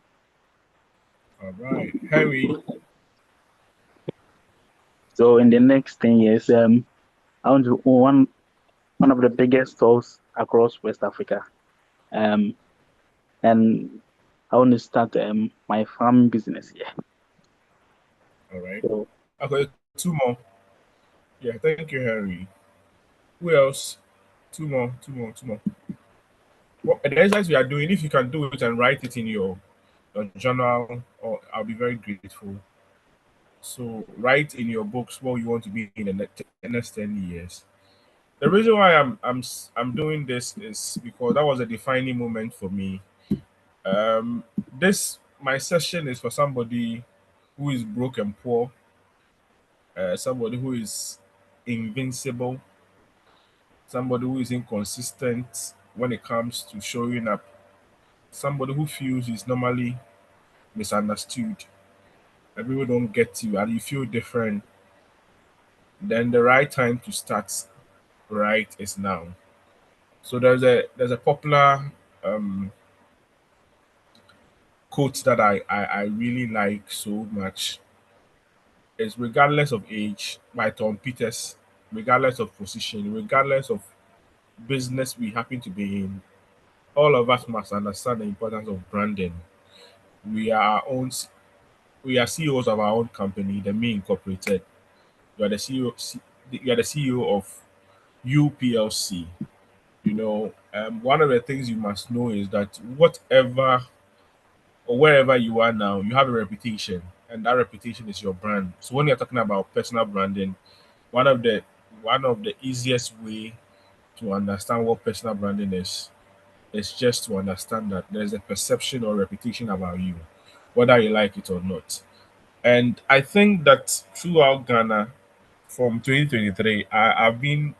All right, Harry. So in the next 10 years, I want to own one of the biggest stores across West Africa. And I want to start my farm business here. All right. So Okay, 2 more. Yeah, thank you, Harry. Who else? 2 more, 2 more, 2 more. What the exercise we are doing, if you can do it and write it in your journal, or I'll be very grateful. So write in your books what you want to be in the next 10 years. The reason why I'm doing this is because that was a defining moment for me. This my session is for somebody who is broke and poor, somebody who is invincible, somebody who is inconsistent when it comes to showing up, somebody who feels is normally misunderstood, and people don't get you, and you feel different. Then the right time to start right is now. So there's a popular um, quote that I really like so much. It's regardless of age by Tom Peters, regardless of position, regardless of business we happen to be in, all of us must understand the importance of branding. We are our own we are CEOs of our own company, the Me Incorporated. You are the CEO you are the CEO of UPLC. One of the things you must know is that whatever or wherever you are now, you have a reputation, and that reputation is your brand. So when you're talking about personal branding, one of the easiest way to understand what personal branding is just to understand that there's a perception or reputation about you, whether you like it or not. And I think that throughout Ghana, from 2023, I've been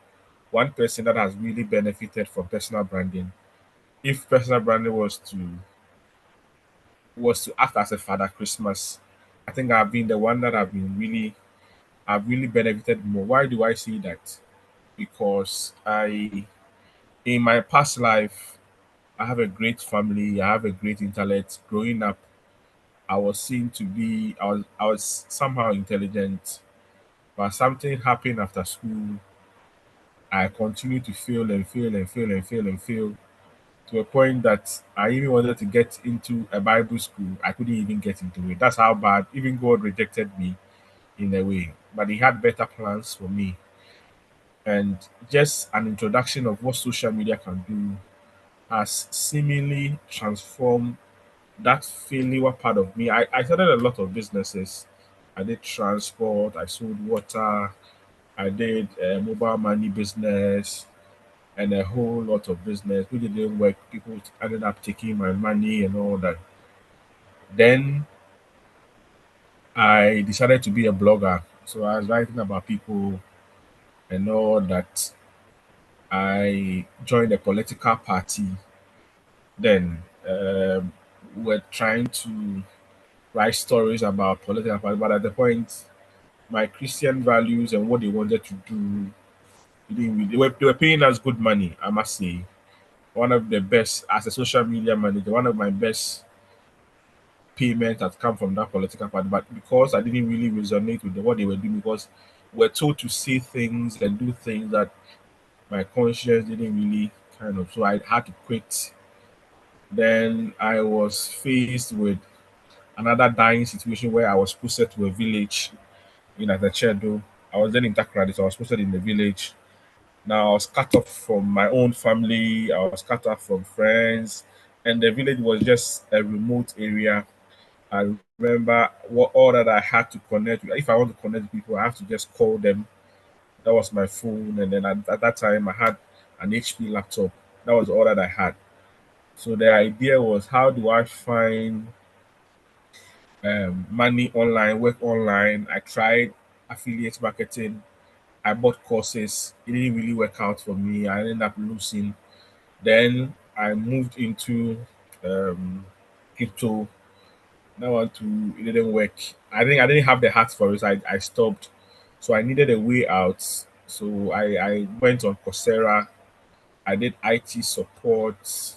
one person that has really benefited from personal branding. If personal branding was to act as a Father Christmas, I think I've been the one that I've really benefited more. Why do I say that? Because in my past life, I have a great family. I have a great intellect. Growing up, I was seen to be I was somehow intelligent, but something happened after school. I continued to fail and fail and fail and fail and fail to a point that I even wanted to get into a Bible school. I couldn't even get into it. That's how bad even God rejected me in a way. But He had better plans for me. And just an introduction of what social media can do has seemingly transformed that failure part of me. I started a lot of businesses. I did transport, I sold water, I did a mobile money business, and a whole lot of business. We didn't work. People ended up taking my money and all that. Then I decided to be a blogger. So I was writing about people and all that. I joined a political party. Then we're trying to write stories about political party, but at the point, my Christian values and what they wanted to do, they were paying us good money, I must say. One of the best, as a social media manager, one of my best payment had come from that political party, but because I didn't really resonate with what they were doing, because we're told to say things and do things that my conscience didn't really kind of, so I had to quit. Then I was faced with another dying situation where I was posted to a village in Atachedo. I was then in Takrady, so I was posted in the village. Now I was cut off from my own family, I was cut off from friends, and the village was just a remote area. I remember what all that I had to connect with. If I want to connect with people, I have to just call them. That was my phone, and then at that time I had an HP laptop. That was all that I had. So the idea was, how do I find money online, work online? I tried affiliate marketing. I bought courses. It didn't really work out for me. I ended up losing. Then I moved into um, crypto. That one too, it didn't work. I didn't have the heart for it. I stopped. So I needed a way out. So I went on Coursera. I did IT support.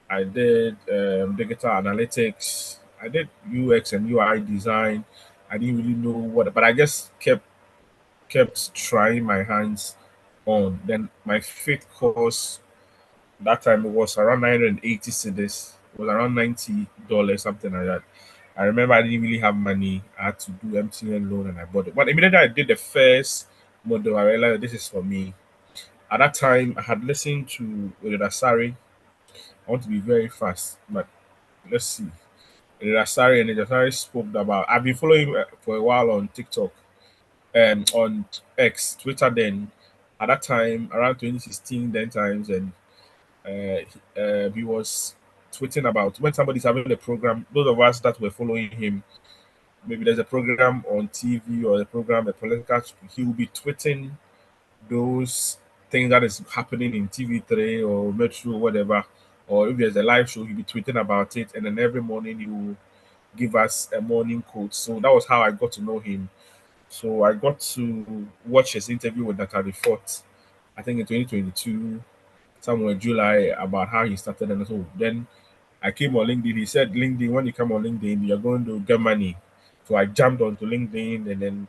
I did digital analytics. I did UX and UI design. I didn't really know what, but I just kept trying my hands on. Then my fifth course, that time it was around 980 cedis. It was around $90, something like that. I remember I didn't really have money. I had to do MTN loan and I bought it. But immediately I did the first model, I realized this is for me. At that time, I had listened to Asari. I want to be very fast, but let's see. Asari and Asari spoke about. I've been following him for a while on TikTok, on X, Twitter. Then at that time, around 2016, then times, and he was tweeting about when somebody's having a program. Those of us that were following him, maybe there's a program on TV or a political, he will be tweeting those things that is happening in TV3 or Metro, whatever. Or if there's a live show, he'll be tweeting about it, and then every morning he will give us a morning quote. So that was how I got to know him. So I got to watch his interview with Natalie Fort, I think in 2022, somewhere July, about how he started. And so then I came on LinkedIn. He said, LinkedIn, when you come on LinkedIn, you're going to get money. So I jumped onto LinkedIn, and then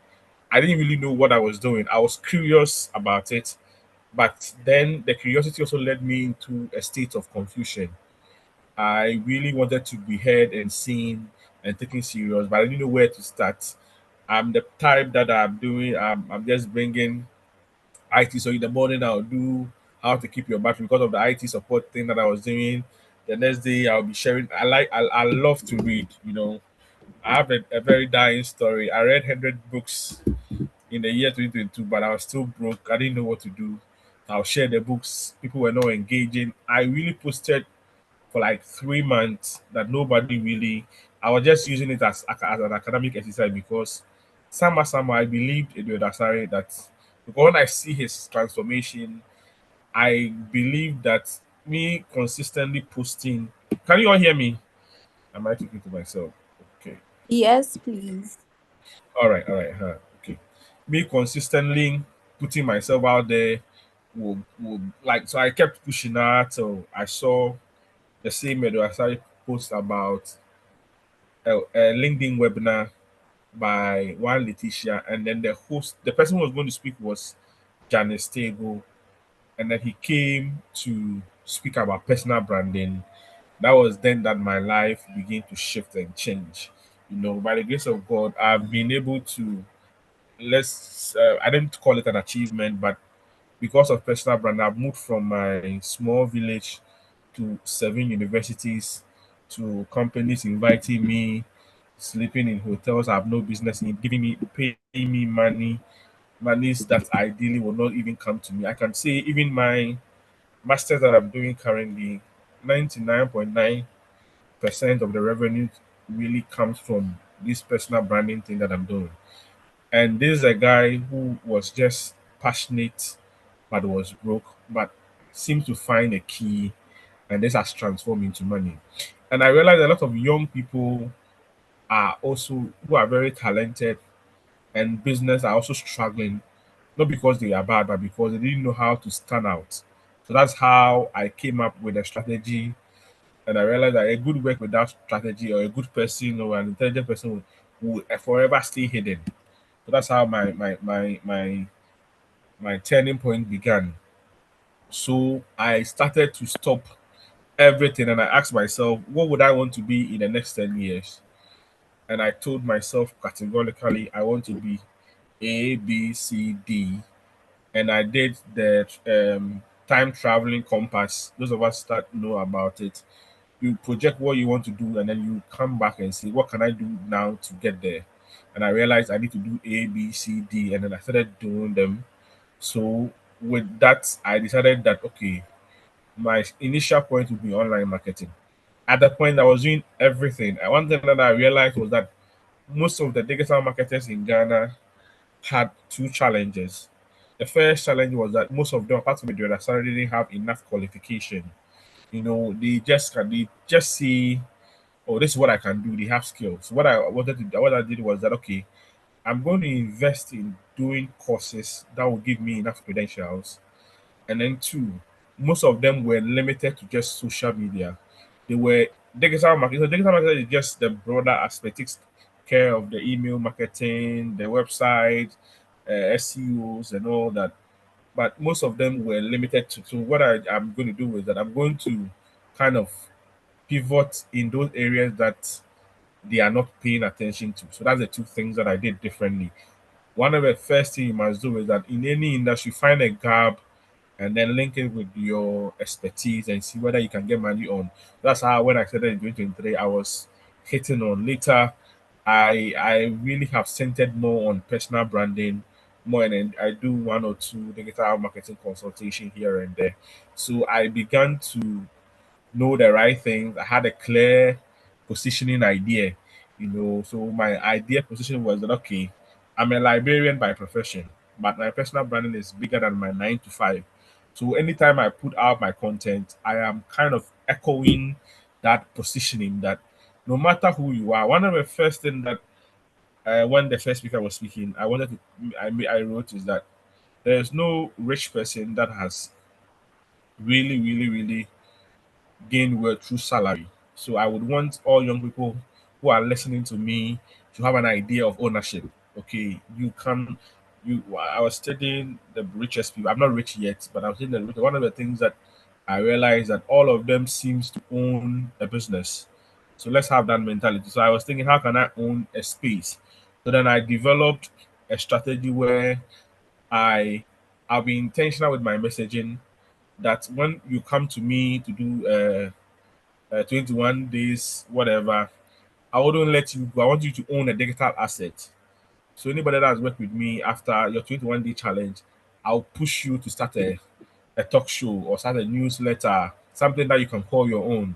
I didn't really know what I was doing. I was curious about it, but then the curiosity also led me into a state of confusion. I really wanted to be heard and seen and taken serious, but I didn't know where to start. I'm the type that I'm just bringing IT. So in the morning, I'll do how to keep your battery because of the IT support thing that I was doing. The next day, I'll be sharing. I love to read. I have a very dying story. I read 100 books in the year 2022, but I was still broke. I didn't know what to do. I'll share the books. People were not engaging. I really posted for like 3 months that nobody really. I was just using it as an academic exercise because somehow I believed in Dasari that because when I see his transformation, I believe that me consistently posting. Can you all hear me? Am I talking to myself? Okay. Yes, please. All right, okay. Me consistently putting myself out there will like so I kept pushing out till I saw The same way I started post about a LinkedIn webinar by one Letitia, and then the person who was going to speak was Janice Stable, and then he came to speak about personal branding. That was then that my life began to shift and change. By the grace of God, I've been able to, I didn't call it an achievement, but because of personal brand, I've moved from my small village to 7 universities, to companies inviting me, sleeping in hotels I have no business in, paying me monies that ideally will not even come to me. I can say even my masters that I'm doing currently, 99.9% of the revenue really comes from this personal branding thing that I'm doing. And this is a guy who was just passionate but was broke, but seems to find a key, and this has transformed into money. And I realized a lot of young people are also who are very talented, and business are also struggling, not because they are bad, but because they didn't know how to stand out. So that's how I came up with a strategy, and I realized that a good work without strategy, or a good person or an intelligent person will forever stay hidden. So that's how my turning point began. So I started to stop everything, and I asked myself, what would I want to be in the next 10 years? And I told myself categorically, I want to be A, B, C, D. And I did the time traveling compass. Those of us that know about it, you project what you want to do, and then you come back and say, what can I do now to get there? And I realized I need to do A, B, C, D, and then I started doing them. So with that, I decided that okay, my initial point would be online marketing. At that point, I was doing everything. And one thing that I realized was that most of the digital marketers in Ghana had two challenges. The first challenge was that most of them, apart from the other side, didn't have enough qualification. They just see, oh, this is what I can do. They have skills. What I did was that okay, I'm going to invest in doing courses that will give me enough credentials. And then two, most of them were limited to just social media. They were digital marketing. So digital marketing is just the broader aspect. Takes care of the email marketing, the website, SEOs, and all that. But most of them were limited to. So what I'm going to do is that I'm going to kind of pivot in those areas that they are not paying attention to. So that's the two things that I did differently. One of the first thing you must do is that in any industry, find a gap and then link it with your expertise and see whether you can get money on. That's how when I started in 2023, I was hitting on. Later, I really have centered more on personal branding, more, and then I do one or two digital marketing consultation here and there. So I began to know the right things. I had a clear positioning idea. So my idea position was that okay, I'm a librarian by profession, but my personal branding is bigger than my 9 to 5. So anytime I put out my content, I am kind of echoing that positioning that no matter who you are, one of the first things that when the first speaker was speaking, I wrote is that there's no rich person that has really, really, really gain wealth through salary. So I would want all young people who are listening to me to have an idea of ownership. Okay, I was studying the richest people. I'm not rich yet, but I'm saying that one of the things that I realized that all of them seems to own a business. So let's have that mentality. So I was thinking, how can I own a space? So then I developed a strategy where I I'll be intentional with my messaging that when you come to me to do 21 days, whatever, I wouldn't let you go. I want you to own a digital asset. So anybody that has worked with me after your 21-day challenge, I'll push you to start a talk show or start a newsletter, something that you can call your own.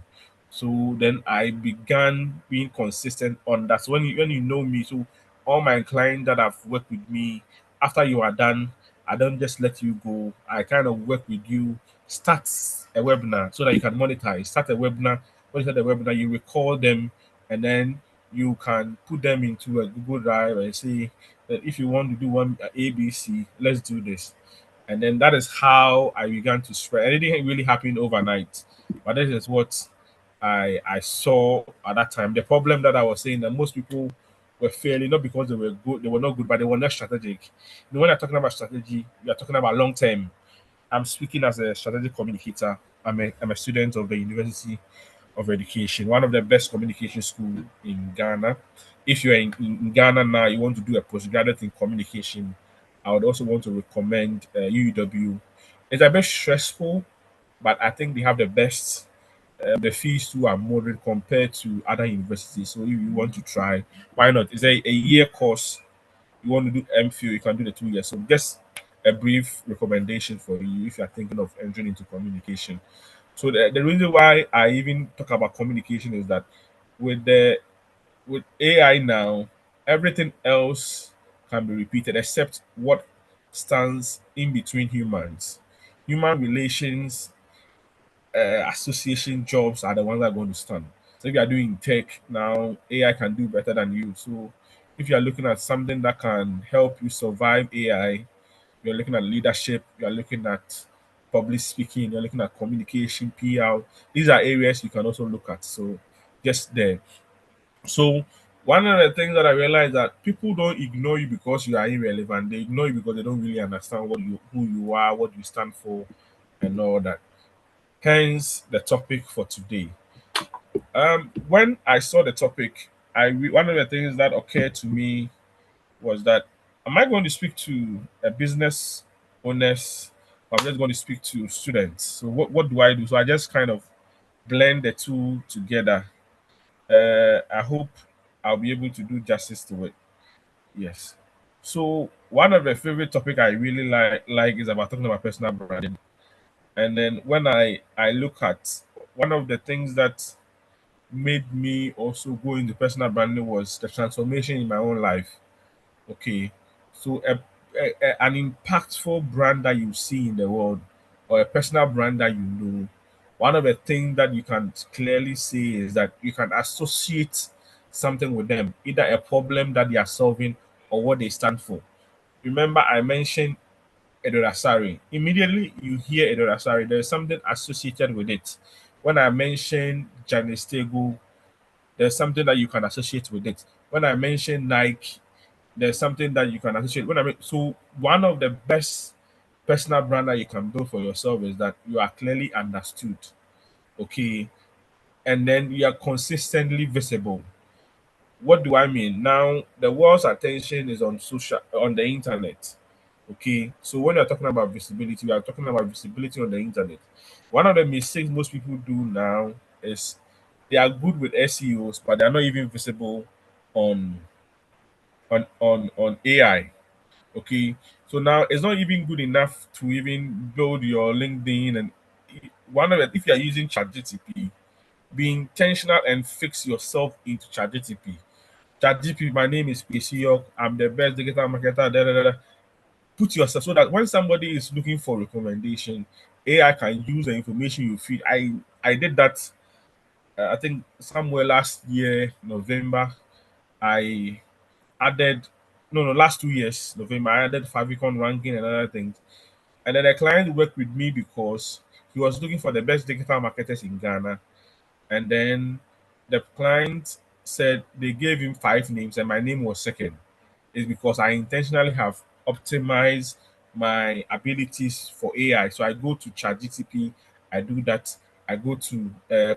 So then I began being consistent on that. So when you know me, so all my clients that have worked with me, after you are done, I don't just let you go. I kind of work with you, start a webinar so that you can monetize. Start a webinar. When you start a webinar, you record them, and then you can put them into a Google Drive and say that if you want to do one ABC, let's do this. And then that is how I began to spread. And it didn't really happen overnight, but this is what I saw at that time. The problem that I was saying that most people were failing not because they were good, they were not good, but they were not strategic. When you're talking about strategy, you're talking about long term. I'm speaking as a strategic communicator. I'm a student of the University of Education, one of the best communication school in Ghana. If you're in Ghana now, you want to do a postgraduate in communication, I would also want to recommend UW. It's a bit stressful, but I think they have the best. The fees too are moderate compared to other universities. So if you want to try, why not? It's a year course. You want to do MPhil, you can do the 2 years. So just a brief recommendation for you if you're thinking of entering into communication. So the reason why I even talk about communication is that with the with AI now, everything else can be repeated except what stands in between humans. Human relations, association jobs are the ones that are going to stand. So if you are doing tech now, AI can do better than you. So if you are looking at something that can help you survive AI, you're looking at leadership, you're looking at public speaking, you're looking at communication, PR. These are areas you can also look at. So just there. So one of the things that I realized that people don't ignore you because you are irrelevant. They ignore you because they don't really understand who you are, what you stand for, and all that. Hence the topic for today. When I saw the topic, one of the things that occurred to me was that am I going to speak to a business owners or I'm just going to speak to students? So what do I do? So I just kind of blend the two together. I hope I'll be able to do justice to it. Yes. So one of the favorite topic I really like is about talking about personal branding. And then when I look at one of the things that made me also go into personal branding was the transformation in my own life. Okay, so an impactful brand that you see in the world, or a personal brand that you know, one of the things that you can clearly see is that you can associate something with them, either a problem that they are solving or what they stand for. Remember, I mentioned Edorasari. Immediately you hear Edorasari, there's something associated with it. When I mentioned Janice Tego, there's something that you can associate with it. When I mention Nike, there's something that you can associate. So one of the best personal brand that you can build for yourself is that you are clearly understood, okay, and then you are consistently visible. What do I mean? Now the world's attention is on the internet. Okay, so when you're talking about visibility, we are talking about visibility on the internet. One of the mistakes most people do now is they are good with SEOs, but they're not even visible on on AI. Okay, so now it's not even good enough to even build your LinkedIn and one of the if you are using ChatGTP, be intentional and fix yourself into ChatGTP. ChatGPT, my name is PC York. I'm the best digital marketer. Da, da, da, da. Put yourself so that when somebody is looking for recommendation, AI can use the information you feed. I did that. I think somewhere last year, November. I added no last 2 years, November. I added favicon ranking and other things. And then the client worked with me because he was looking for the best digital marketers in Ghana. And then the client said they gave him 5 names, and my name was second. Is because I intentionally have optimized my abilities for AI. So I go to ChatGTP, I do that. I go to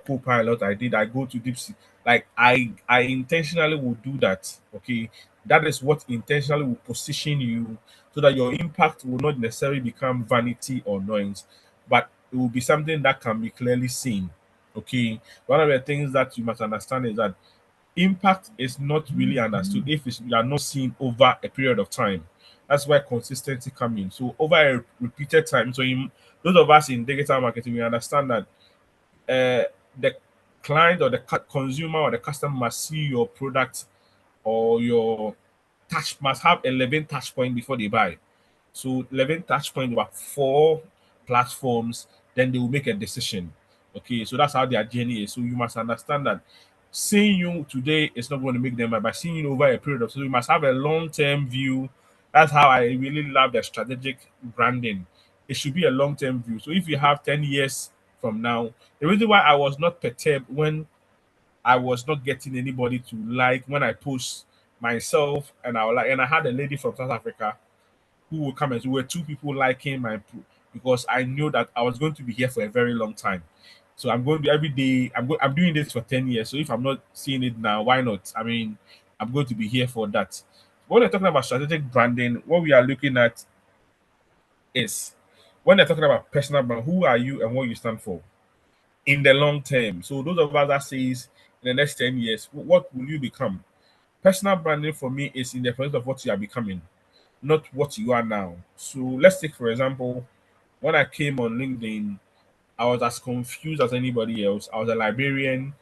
Copilot, I go to DeepSeek. Like I intentionally will do that. Okay, that is what intentionally will position you so that your impact will not necessarily become vanity or noise, but it will be something that can be clearly seen. Okay, one of the things that you must understand is that impact is not really understood if you are not seen over a period of time. That's why consistency comes in. So over a repeated time. So in those of us in digital marketing, we understand that the client or the consumer or the customer must see your product or your touch must have 11 touch point before they buy. So 11 touch point about 4 platforms, then they will make a decision. Okay, so that's how their journey is. So you must understand that seeing you today is not going to make them buy, but seeing you over a period of so you must have a long-term view. That's how I really love the strategic branding. It should be a long-term view. So if you have 10 years from now. The reason why I was not perturbed when I was not getting anybody to like when I post myself, and I had a lady from South Africa who would come, and we were two people liking because I knew that I was going to be here for a very long time. So I'm going to be every day. I'm doing this for 10 years. So if I'm not seeing it now, why not? I mean, I'm going to be here for that. When we're talking about strategic branding, what we are looking at is when they're talking about personal brand, who are you and what you stand for in the long term. So those of us that says in the next 10 years, what will you become? Personal branding for me is in the process of what you are becoming, not what you are now. So let's take, for example, when I came on LinkedIn, I was as confused as anybody else. I was a librarian.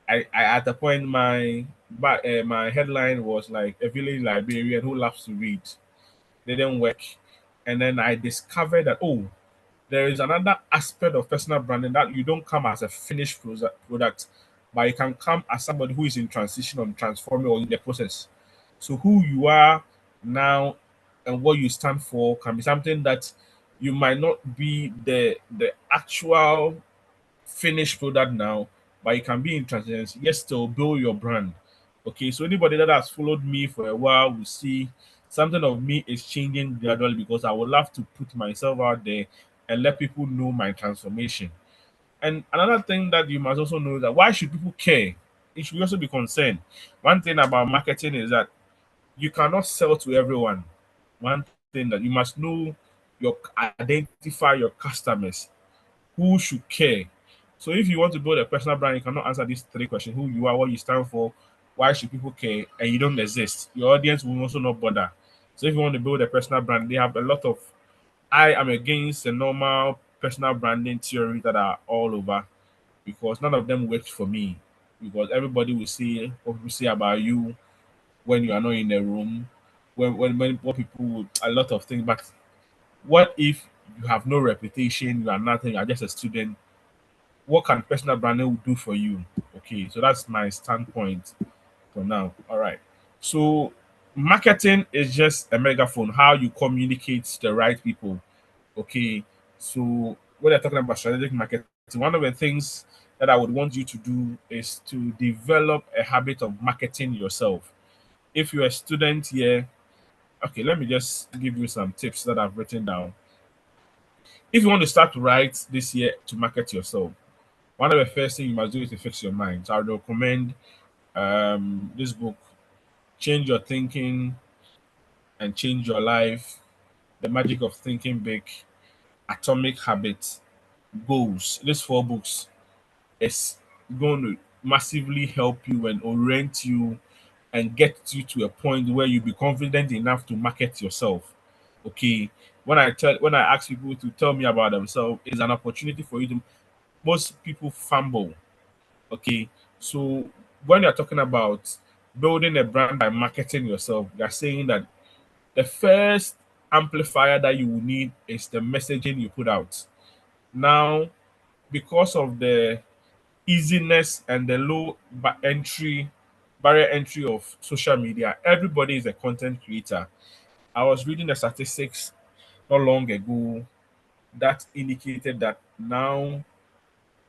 I at the point my headline was like a village librarian who loves to read. Didn't work, and then I discovered that there is another aspect of personal branding that you don't come as a finished product, but you can come as somebody who is in transition or transforming or in the process. So who you are now and what you stand for can be something that you might not be the actual finished product now, but you can be in transition. Yes, still build your brand. Okay, so anybody that has followed me for a while will see something of me is changing gradually because I would love to put myself out there and let people know my transformation. And another thing that you must also know is that why should people care? It should also be concerned. One thing about marketing is that you cannot sell to everyone. One thing that you must know your identify your customers who should care. So if you want to build a personal brand, you cannot answer these three questions: who you are, what you stand for, why should people care, and you don't exist. Your audience will also not bother. So if you want to build a personal brand, they have a lot of I am against the normal personal branding theory that are all over because none of them worked for me. Because everybody will say what people say about you when you are not in the room, when what people would a lot of things. But what if you have no reputation, you are nothing, you are just a student? What can personal branding do for you? Okay, so that's my standpoint for now. All right. So marketing is just a megaphone, how you communicate to the right people. Okay. So when they're talking about strategic marketing, one of the things that I would want you to do is to develop a habit of marketing yourself. If you're a student here, okay, let me just give you some tips that I've written down. If you want to start right this year to market yourself, one of the first things you must do is to fix your mind. So I would recommend this book, Change Your Thinking and Change Your Life, The Magic of Thinking Big, Atomic Habits, Goals. These four books is going to massively help you and orient you and get you to a point where you be confident enough to market yourself. Okay. When I ask people to tell me about themselves, it's an opportunity for you to most people fumble. Okay. So when you're talking about building a brand by marketing yourself, you're saying that the first amplifier that you will need is the messaging you put out. Now, because of the easiness and the low barrier entry of social media, everybody is a content creator. I was reading the statistics not long ago that indicated that now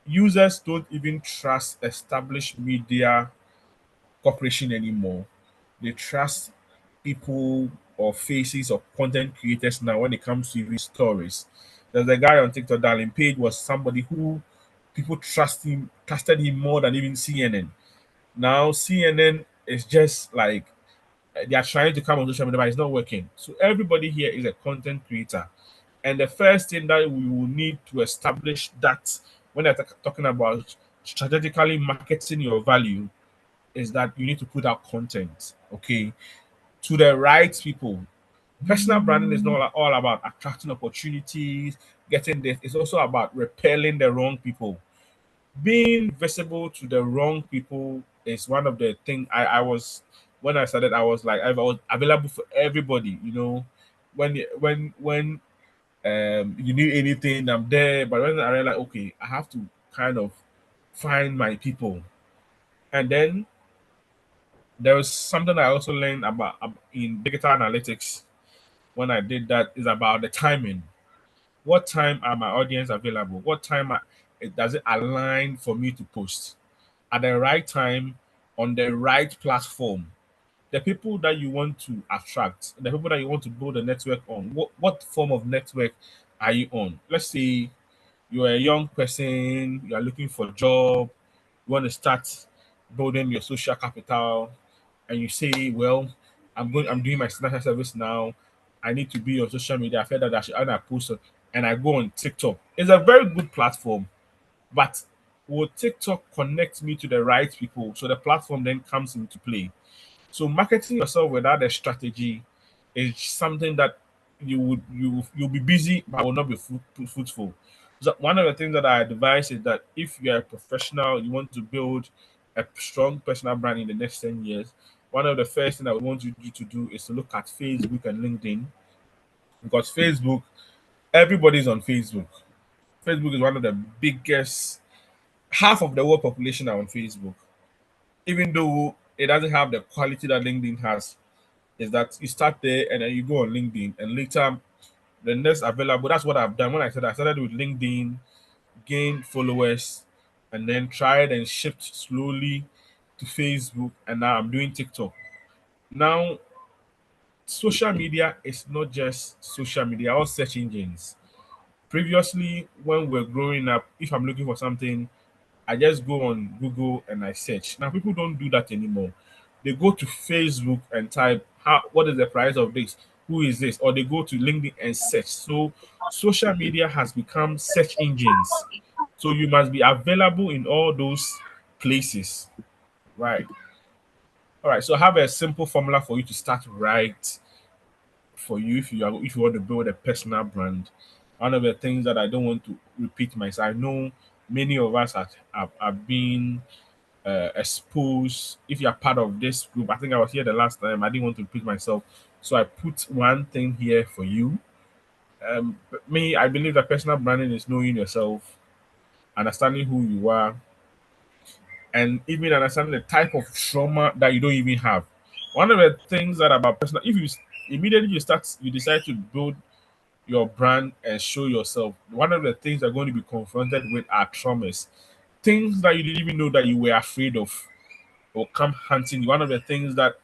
users don't even trust established media corporation anymore. They trust people or faces of content creators now when it comes to even stories. There's a guy on TikTok, Darling Page, was somebody who people trusted him more than even CNN. Now CNN is just like they are trying to come on social media, but it's not working. So everybody here is a content creator. And the first thing that we will need to establish that when they're talking about strategically marketing your value is that you need to put out content, okay, to the right people. Personal branding is not all about attracting opportunities, getting this. It's also about repelling the wrong people. Being visible to the wrong people is one of the things I was when I started. I was like I was available for everybody. You know, when you need anything, I'm there. But when I realized, okay, I have to kind of find my people, and then there was something I also learned about in digital analytics when I did that is about the timing. What time are my audience available? What time does it align for me to post at the right time on the right platform? The people that you want to attract, the people that you want to build a network on, what form of network are you on? Let's say you're a young person, you are looking for a job, you want to start building your social capital, and you say, well, I'm doing my national service now. I need to be on social media. I feel that I should add a post and I go on TikTok. It's a very good platform, but will TikTok connect me to the right people? So the platform then comes into play. So marketing yourself without a strategy is something that you'll be busy but will not be fruitful. So one of the things that I advise is that if you're a professional, you want to build a strong personal brand in the next 10 years, one of the first things I would want you to do is to look at Facebook and LinkedIn, because Facebook, everybody's on Facebook. Facebook is one of the biggest, half of the world population are on Facebook. Even though it doesn't have the quality that LinkedIn has, is that you start there and then you go on LinkedIn and later the next available. That's what I've done. When I started with LinkedIn, gained followers, and then tried and shift slowly to Facebook, and now I'm doing TikTok. Now, social media is not just social media, all search engines. Previously, when we're growing up, if I'm looking for something, I just go on Google and I search. Now people don't do that anymore. They go to Facebook and type what is the price of this? Who is this? Or they go to LinkedIn and search. So social media has become search engines. So you must be available in all those places. Right. All right. So I have a simple formula for you to start right for you if you want to build a personal brand. One of the things that I don't want to repeat myself. I know many of us have been exposed. If you're part of this group, I think I was here the last time. I didn't want to repeat myself, so I put one thing here for you. I believe that personal branding is knowing yourself, understanding who you are, and even understanding the type of trauma that you don't even have. One of the things that about personal, if you immediately you decide to build your brand and show yourself, one of the things you're going to be confronted with are traumas, things that you didn't even know that you were afraid of or come hunting. One of the things that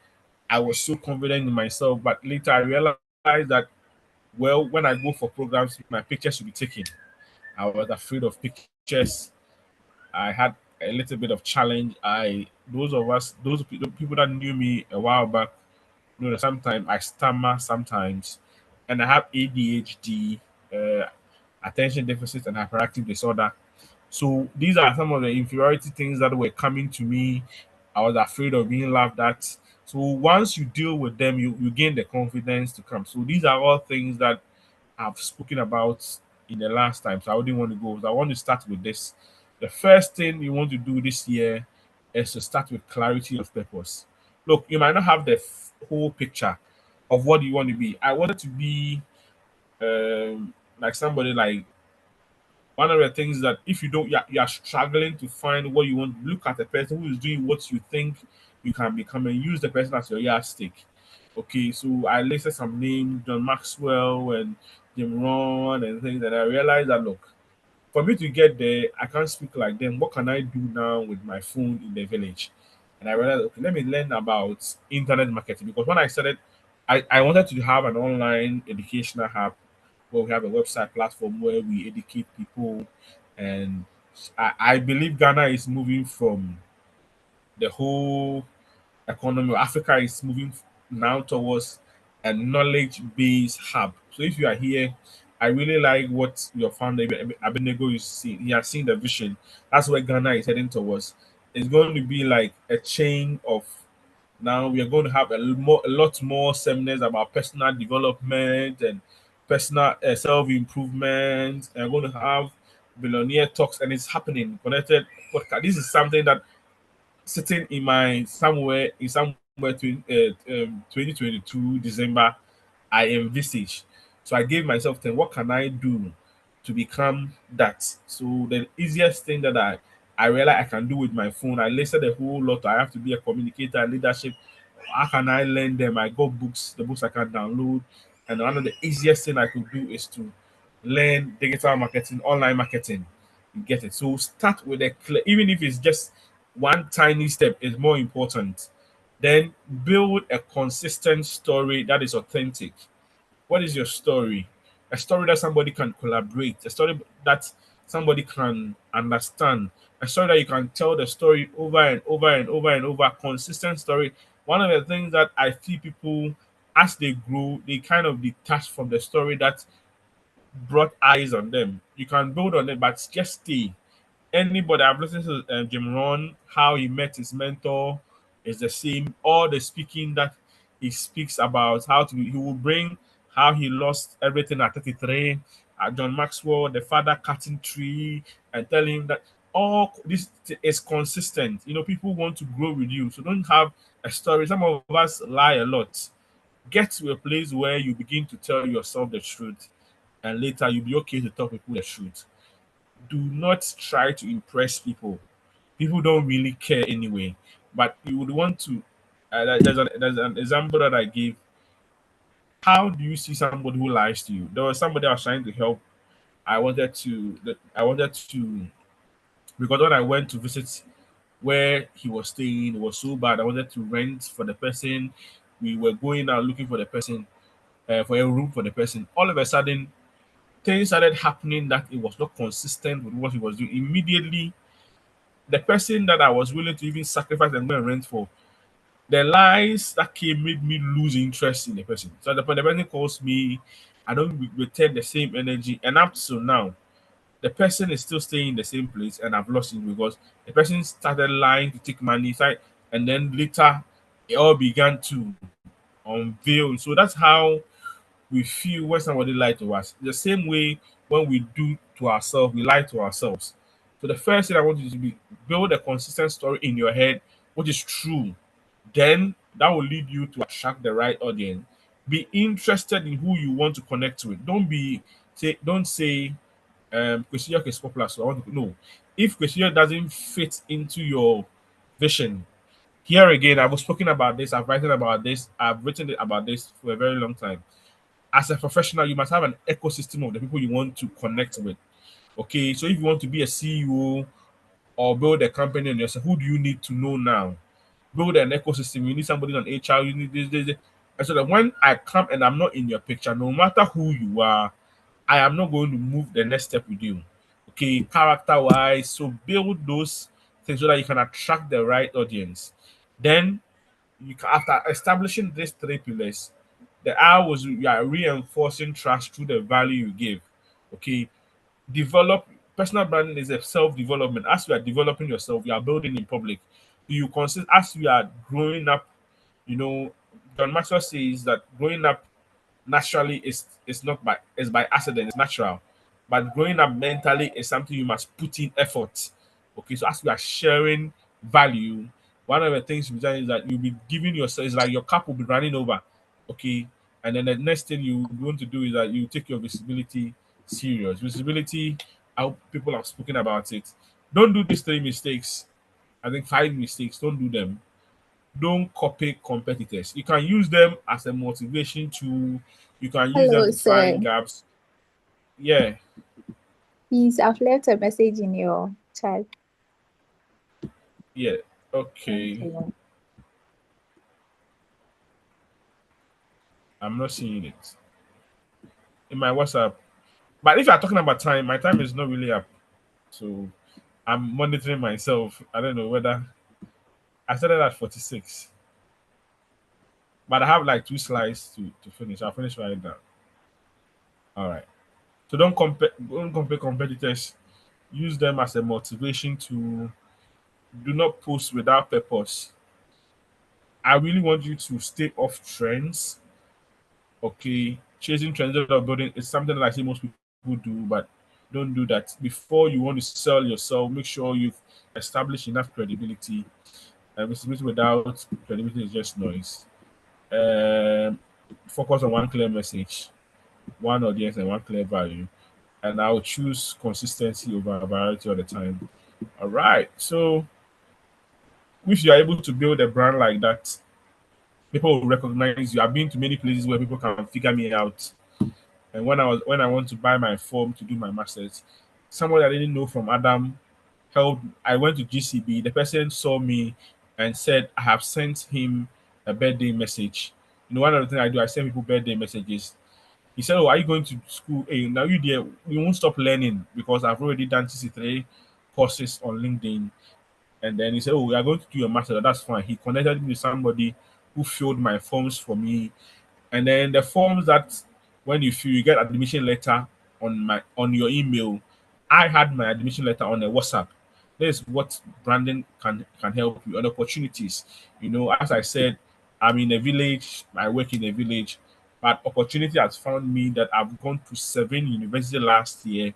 I was so confident in myself, but later I realized that, well, when I go for programs, my pictures should be taken. I was afraid of pictures. I had a little bit of challenge. Those people that knew me a while back, know that sometimes I stammer sometimes, and I have ADHD, attention deficit and hyperactive disorder. So these are some of the inferiority things that were coming to me. I was afraid of being laughed at. So once you deal with them, you gain the confidence to come. So these are all things that I've spoken about in the last time. So I wouldn't want to go. So I want to start with this. The first thing you want to do this year is to start with clarity of purpose. Look, you might not have the whole picture of what you want to be. I wanted to be like somebody like one of the things that if you don't you are struggling to find what you want, look at the person who is doing what you think you can become and use the person as your yardstick. Okay, so I listed some names, John Maxwell and Jim Rohn and things, and I realized that look, for me to get there, I can't speak like them. What can I do now with my phone in the village? And I realized, okay, let me learn about internet marketing, because when I started, I wanted to have an online educational hub where we have a website platform where we educate people. And I believe Ghana is moving from the whole economy. Africa is moving now towards a knowledge-based hub. So if you are here, I really like what your founder Abenego is seeing. He has seen the vision. That's where Ghana is heading towards. It's going to be like a chain of. Now we are going to have a lot more seminars about personal development and personal self improvement. And we're going to have billionaire talks, and it's happening. Connected podcast. This is something that sitting in my somewhere 2022 December, I envisage. So I gave myself 10. What can I do to become that? So the easiest thing that I realize I can do with my phone, I listed a whole lot. I have to be a communicator, leadership. How can I learn them? I got books, the books I can download. And one of the easiest thing I could do is to learn digital marketing, online marketing. You get it. So start with a clear, even if it's just one tiny step, is more important. Then build a consistent story that is authentic. What is your story? A story that somebody can collaborate, a story that somebody can understand, a story that you can tell the story over and over and over and over, consistent story. One of the things that I see people as they grow, they kind of detach from the story that brought eyes on them. You can build on it, but just stay. Anybody I've listened to Jim Ron, how he met his mentor is the same. All the speaking that he speaks about, he will bring how he lost everything at 33. John Maxwell, the father cutting tree, and telling him that all this is consistent. You know, people want to grow with you, so don't have a story. Some of us lie a lot. Get to a place where you begin to tell yourself the truth, and later you'll be okay to tell people the truth. Do not try to impress people. People don't really care anyway. But you would want to. There's an example that I gave. How do you see somebody who lies to you? There was somebody I was trying to help. I wanted to because when I went to visit where he was staying, it was so bad. I wanted to rent for the person. We were going out looking for the person, for a room for the person. All of a sudden, things started happening that it was not consistent with what he was doing. Immediately, the person that I was willing to even sacrifice and go and rent for, the lies that came made me lose interest in the person. So at the point the person calls me, I don't return the same energy. And up to now, the person is still staying in the same place and I've lost it because the person started lying to take money, and then later it all began to unveil. So that's how we feel when somebody lied to us. The same way when we do to ourselves, we lie to ourselves. So the first thing I want you to be build a consistent story in your head, which is true. Then that will lead you to attract the right audience. Be interested in who you want to connect with. Don't say Kwesi York is popular, so I want to know. If Kwesi York doesn't fit into your vision, here again, I've spoken about this, I've written about this, I've written about this for a very long time. As a professional, you must have an ecosystem of the people you want to connect with. Okay, so if you want to be a CEO or build a company on yourself, who do you need to know now? Build an ecosystem. You need somebody on HR. You need this. And so that when I come and I'm not in your picture, no matter who you are, I am not going to move the next step with you. Okay, character wise. So build those things so that you can attract the right audience. Then after establishing these three pillars, the R was you are reinforcing trust through the value you give. Okay, develop personal branding is a self-development. As you are developing yourself, you are building in public. You consider as you are growing up, you know, John Maxwell says that growing up naturally is not by is by accident, it's natural. But growing up mentally is something you must put in effort. Okay, so as we are sharing value, one of the things you'll be doing is that you'll be giving yourself is like your cup will be running over. Okay. And then the next thing you want to do is that you take your visibility serious. Visibility, how people have spoken about it. Don't do these three mistakes. I think five mistakes. Don't do them. Don't copy competitors. You can use them as a motivation tool. You can use them Hello, to sir. find gaps. Yeah, Please, I've left a message in your chat. yeah. Thank Okay. you. I'm not seeing it in my WhatsApp. But if you're talking about time, my time is not really up. So I'm monitoring myself. I don't know whether I started at 46, but I have like two slides to finish. I'll finish right now. All right. So don't compare competitors. Use them as a motivation to do not post without purpose. I really want you to stay off trends. Okay, chasing trends without building is something that I see most people do, but don't do that. Before you want to sell yourself, make sure you've established enough credibility. Visibility without credibility is just noise. Um, Focus on one clear message, one audience, and one clear value. And I'll choose consistency over variety all the time. All right. So if you are able to build a brand like that, people will recognize you. I've been to many places where people can figure me out. And when I want to buy my form to do my masters, someone I didn't know from Adam helped. I went to GCB. The person saw me and said, I have sent him a birthday message. You know, one of the things I do, I send people birthday messages. He said, "Oh, are you going to school? Hey, now you there? You won't stop learning because I've already done CC3 courses on LinkedIn." And then he said, "Oh, we are going to do your master. That's fine." He connected me with somebody who filled my forms for me, and then the forms that when you fill, you get admission letter on your email. I had my admission letter on a WhatsApp. This is what branding can help you, and opportunities. You know, as I said, I'm in a village. I work in a village, but opportunity has found me that I've gone to 7 universities last year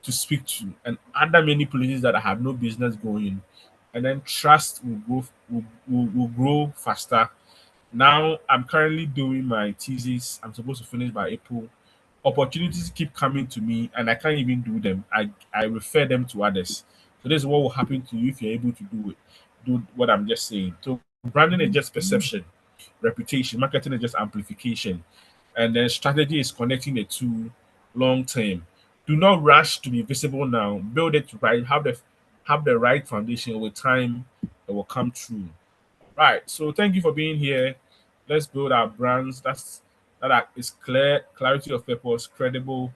to speak to, and other many places that I have no business going. And then trust will grow faster. Now I'm currently doing my thesis. I'm supposed to finish by April. Opportunities keep coming to me, and I can't even do them. I refer them to others. So this is what will happen to you if you're able to do what I'm just saying. So branding is just perception, reputation, marketing is just amplification, and then strategy is connecting the two long term. Do not rush to be visible now. Build it right. Have the right foundation. With time, it will come true. Right. So thank you for being here. Let's build our brands. Is clear, clarity of purpose, credible,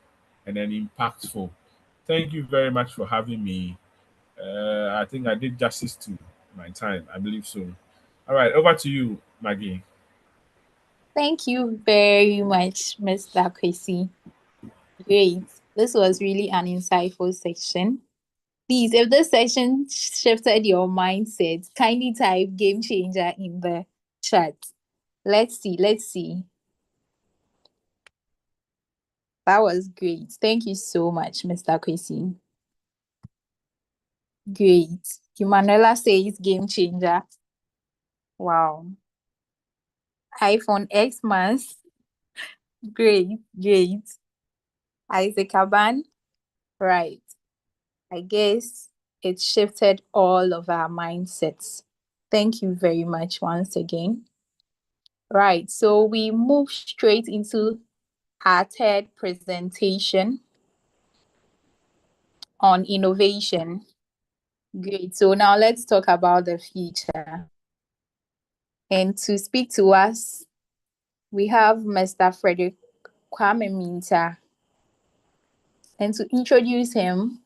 and then impactful. Thank you very much for having me. I think I did justice to my time. I believe so. All right, over to you, Maggie. Thank you very much, Mr. Kwesi. Great. This was really an insightful section. Please, if this section shifted your mindset, kindly type game changer in the chat. Let's see. That was great. Thank you so much, Mr. Kwesi. Great. Emanuela says game changer. Wow. iPhone X Max. Great. Isaac Aban. Right. I guess it shifted all of our mindsets. Thank you very much once again. Right. So we move straight into our third presentation on innovation. Great. So now let's talk about the future. And to speak to us, we have Mr. Frederick Kwame Minta. And to introduce him,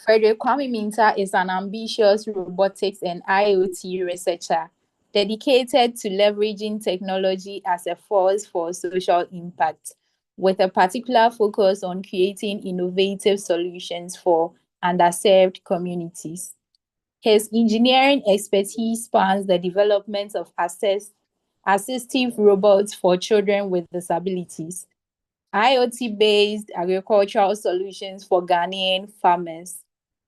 Frederick Kwame Minta is an ambitious robotics and IoT researcher dedicated to leveraging technology as a force for social impact, with a particular focus on creating innovative solutions for underserved communities. His engineering expertise spans the development of assistive robots for children with disabilities, IoT-based agricultural solutions for Ghanaian farmers,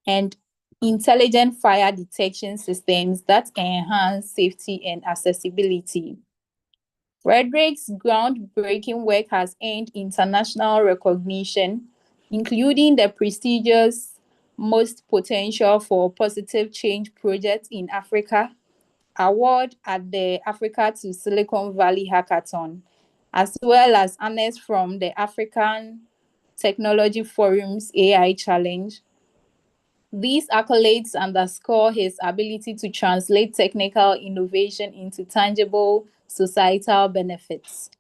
and intelligent fire detection systems that enhance safety and accessibility. Frederick's groundbreaking work has earned international recognition, including the prestigious Most Potential for Positive Change project in Africa award at the Africa to Silicon Valley Hackathon, as well as honors from the African Technology Forum's AI Challenge. These accolades underscore his ability to translate technical innovation into tangible societal benefits.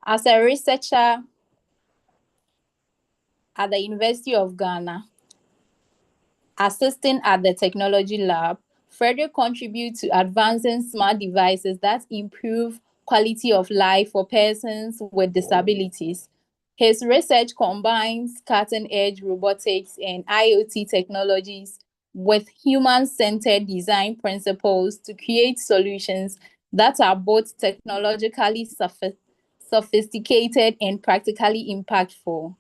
As a researcher at the University of Ghana, assisting at the Technology Lab, Frederick contributes to advancing smart devices that improve quality of life for persons with disabilities. His research combines cutting-edge robotics and IoT technologies with human-centered design principles to create solutions that are both technologically sophisticated and practically impactful.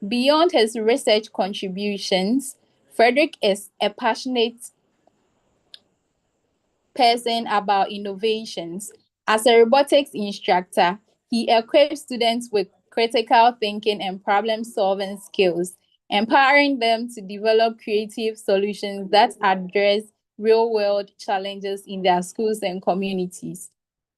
Beyond his research contributions, Frederick is a passionate person about innovations. As a robotics instructor, he equips students with critical thinking and problem-solving skills, empowering them to develop creative solutions that address real-world challenges in their schools and communities.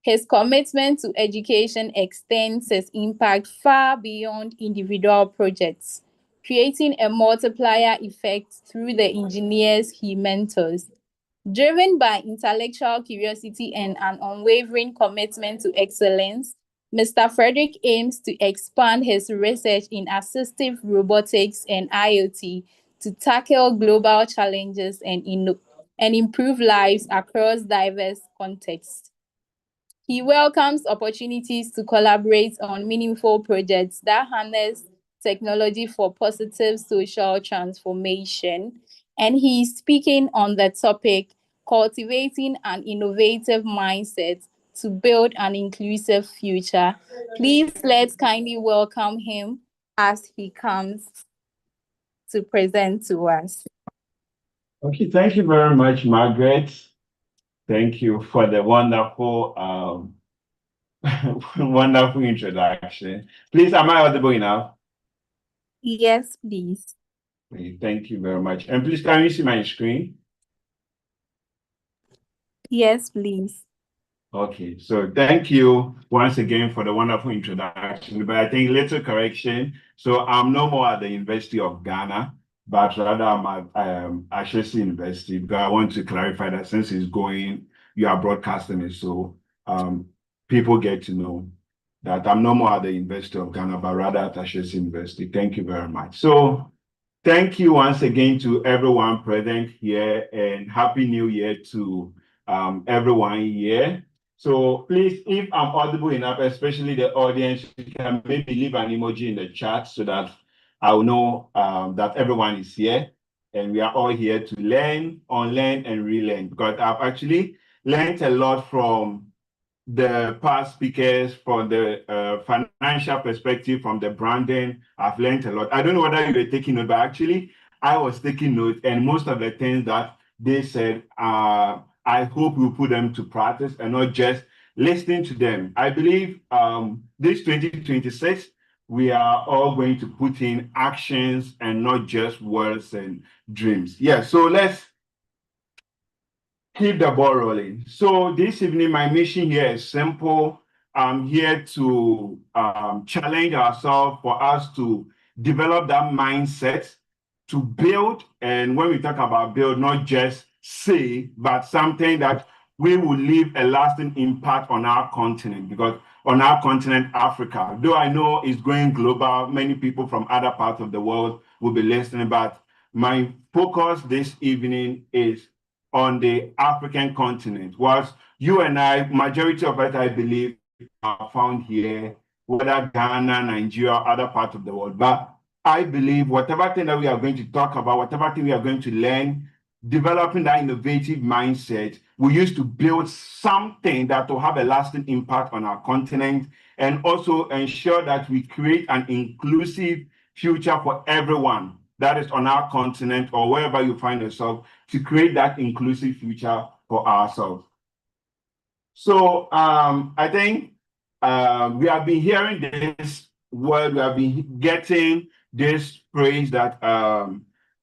His commitment to education extends his impact far beyond individual projects, creating a multiplier effect through the engineers he mentors. Driven by intellectual curiosity and an unwavering commitment to excellence, Mr. Frederick aims to expand his research in assistive robotics and IoT to tackle global challenges and improve lives across diverse contexts. He welcomes opportunities to collaborate on meaningful projects that harness technology for positive social transformation. And he is speaking on the topic, cultivating an innovative mindset to build an inclusive future. Please let's kindly welcome him as he comes to present to us. Okay, thank you very much, Margaret. Thank you for the wonderful, wonderful introduction. Please, am I audible enough? Yes, please. Okay, thank you very much. And please, can you see my screen? Yes, please. Okay, so thank you once again for the wonderful introduction. But I think little correction. So I'm no more at the University of Ghana, but rather I'm at Ashesi University, because I want to clarify that since it's going, you are broadcasting it, so people get to know that I'm no more at the University of Ghana, but rather at Ashesi University. Thank you very much. So thank you once again to everyone present here, and Happy New Year to everyone here. So please, if I'm audible enough, especially the audience, you can maybe leave an emoji in the chat so that I'll know that everyone is here and we are all here to learn, unlearn, and relearn, because I've actually learned a lot from the past speakers, from the financial perspective, from the branding. I've learned a lot. I don't know whether you were taking note, but actually I was taking note, and most of the things that they said, I hope we put them to practice and not just listening to them. I believe this 2026, we are all going to put in actions and not just words and dreams. Yeah, so let's keep the ball rolling. So this evening, my mission here is simple. I'm here to challenge ourselves for us to develop that mindset to build. And when we talk about build, not just say, but something that we will leave a lasting impact on our continent, because on our continent, Africa, though I know it's going global, many people from other parts of the world will be listening, but my focus this evening is on the African continent. Whilst you and I, majority of us, I believe, are found here, whether Ghana, Nigeria, other parts of the world. But I believe whatever thing that we are going to talk about, whatever thing we are going to learn, developing that innovative mindset, we used to build something that will have a lasting impact on our continent, and also ensure that we create an inclusive future for everyone that is on our continent or wherever you find yourself, to create that inclusive future for ourselves. So I think we have been hearing this word, we have been getting this phrase that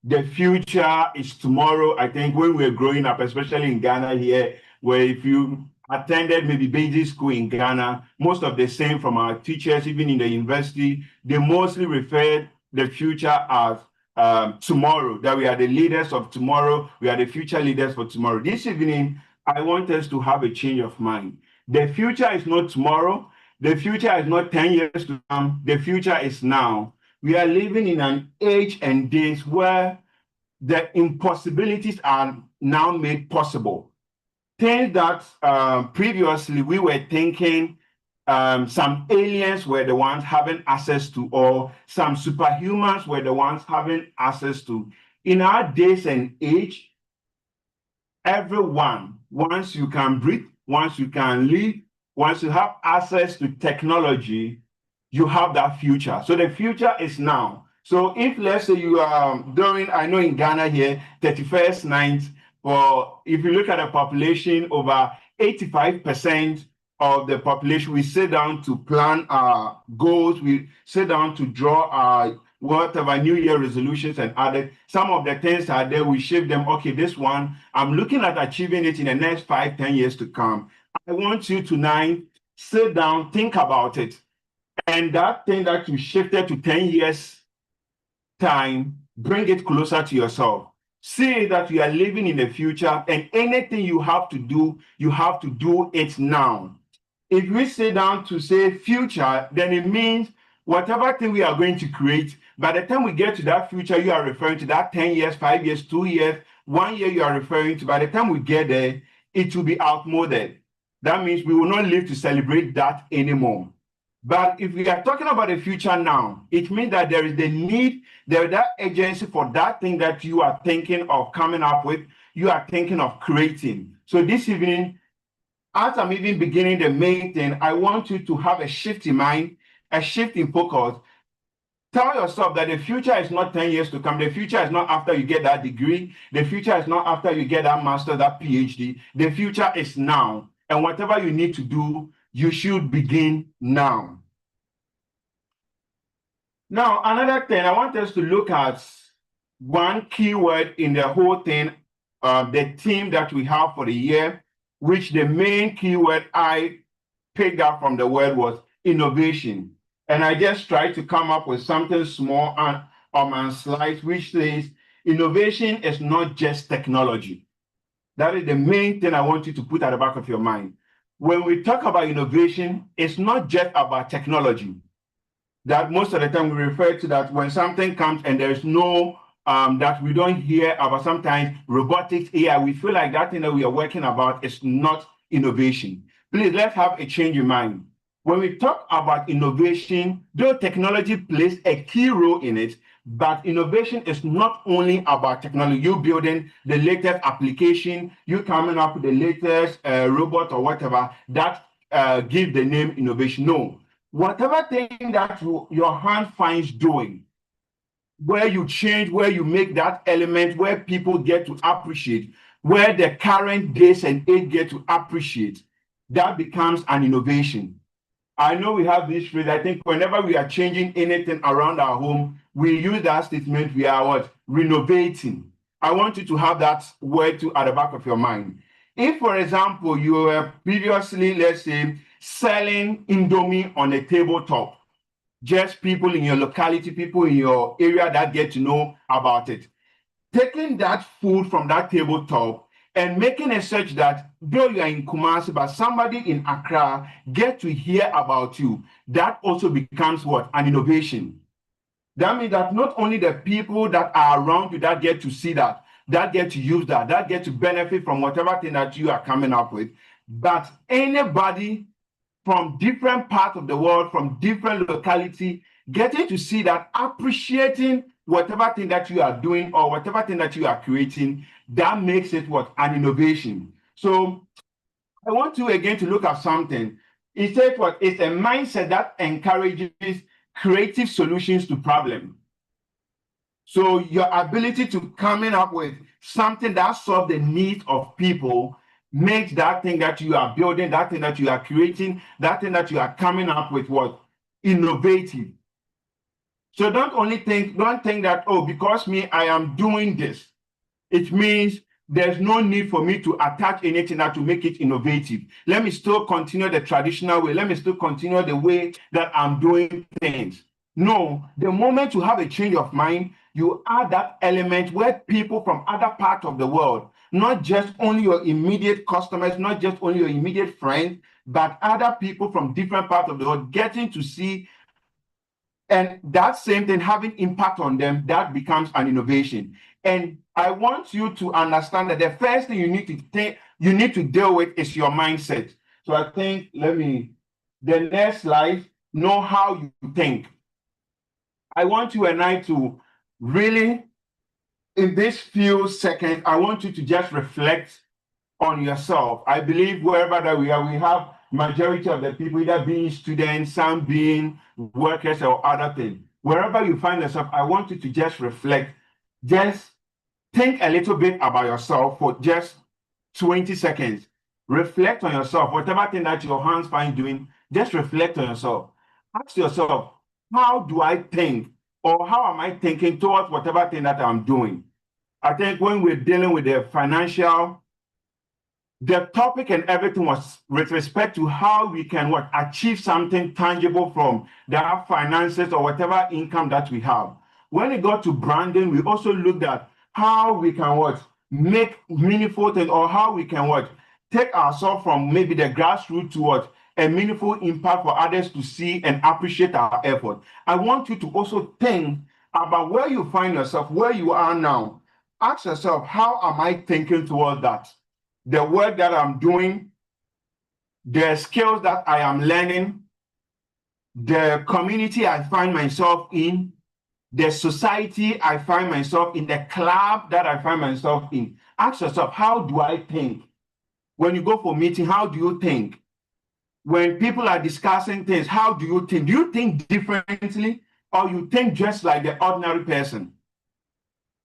the future is tomorrow. I think when we were growing up, especially in Ghana here, where if you attended maybe basic school in Ghana, most of the same from our teachers, even in the university, they mostly referred the future as tomorrow, that we are the leaders of tomorrow, we are the future leaders for tomorrow. This evening, I want us to have a change of mind. The future is not tomorrow. The future is not 10 years to come. The future is now. We are living in an age and days where the impossibilities are now made possible. Things that previously we were thinking some aliens were the ones having access to, or some superhumans were the ones having access to. In our days and age, everyone, once you can breathe, once you can live, once you have access to technology, you have that future. So the future is now. So if, let's say, you are during, I know in Ghana here, 31st night, or if you look at the population, over 85% of the population, we sit down to plan our goals, we sit down to draw our whatever New Year resolutions and other. Some of the things are there, we shape them. Okay, this one, I'm looking at achieving it in the next 5-10 years to come. I want you tonight, sit down, think about it. And that thing that you shifted to 10 years time, bring it closer to yourself. See that you are living in the future, and anything you have to do it now. If we sit down to say future, then it means whatever thing we are going to create, by the time we get to that future, you are referring to that 10 years, 5 years, 2 years, 1 year you are referring to, by the time we get there, it will be outmoded. That means we will not live to celebrate that anymore. But if we are talking about the future now, it means that there is the need, there is that urgency for that thing that you are thinking of coming up with, you are thinking of creating. So this evening, as I'm even beginning the main thing, I want you to have a shift in mind, a shift in focus. Tell yourself that the future is not 10 years to come. The future is not after you get that degree. The future is not after you get that master, that PhD. The future is now. And whatever you need to do, you should begin now. Now, another thing, I want us to look at one keyword in the whole thing, the theme that we have for the year, which the main keyword I picked up from the word was innovation. And I just tried to come up with something small on my slides, which says innovation is not just technology. That is the main thing I want you to put at the back of your mind. When we talk about innovation, it's not just about technology. That most of the time we refer to that when something comes and there's no, that we don't hear about sometimes robotics, AI, we feel like that thing that we are working about is not innovation. Please, let's have a change in mind. When we talk about innovation, though technology plays a key role in it, but innovation is not only about technology, you building the latest application, you coming up with the latest robot or whatever, that give the name innovation. No, whatever thing that your hand finds doing, where you change, where you make that element, where people get to appreciate, where the current days and age get to appreciate, that becomes an innovation. I know we have this phrase. I think whenever we are changing anything around our home, we use that statement, we are what? Renovating. I want you to have that word to at the back of your mind. If, for example, you were previously, let's say, selling Indomie on a tabletop, just people in your locality, people in your area that get to know about it. Taking that food from that tabletop and making a search that though you are in Kumasi, but somebody in Accra get to hear about you, that also becomes what? An innovation. That means that not only the people that are around you that get to see that get to use that get to benefit from whatever thing that you are coming up with, but anybody from different parts of the world, from different locality, getting to see that, appreciating whatever thing that you are doing or whatever thing that you are creating, that makes it what? An innovation. So I want you again to look at something. It says what? It's a mindset that encourages creative solutions to problems. So your ability to coming up with something that solves the needs of people makes that thing that you are building, that thing that you are creating, that thing that you are coming up with what? Innovative. So don't think that, oh, because me, I am doing this, it means there's no need for me to attach anything that to make it innovative. Let me still continue the traditional way. Let me still continue the way that I'm doing things. No, the moment you have a change of mind, you add that element where people from other parts of the world, not just only your immediate customers, not just only your immediate friends, but other people from different parts of the world getting to see, and that same thing having impact on them, that becomes an innovation. And I want you to understand that the first thing you need to deal with is your mindset. So I think, the next slide, know how you think. I want you and I to really, in this few seconds, I want you to just reflect on yourself. I believe wherever that we are, we have majority of the people either being students, some being workers or other things. Wherever you find yourself, I want you to just reflect. Just think a little bit about yourself for just 20 seconds. Reflect on yourself. Whatever thing that your hands find doing, just reflect on yourself. Ask yourself, how do I think? Or how am I thinking towards whatever thing that I'm doing? I think when we're dealing with the financial the topic and everything was with respect to how we can achieve something tangible from our finances or whatever income that we have. When it got to branding, we also looked at how we can make meaningful things, or how we can take ourselves from maybe the grassroots to a meaningful impact for others to see and appreciate our effort. I want you to also think about where you find yourself, where you are now. Ask yourself, how am I thinking towards that? The work that I'm doing, the skills that I am learning, the community I find myself in, the society I find myself in, the club that I find myself in. Ask yourself, how do I think? When you go for meeting, how do you think? When people are discussing things, how do you think? Do you think differently, or you think just like the ordinary person?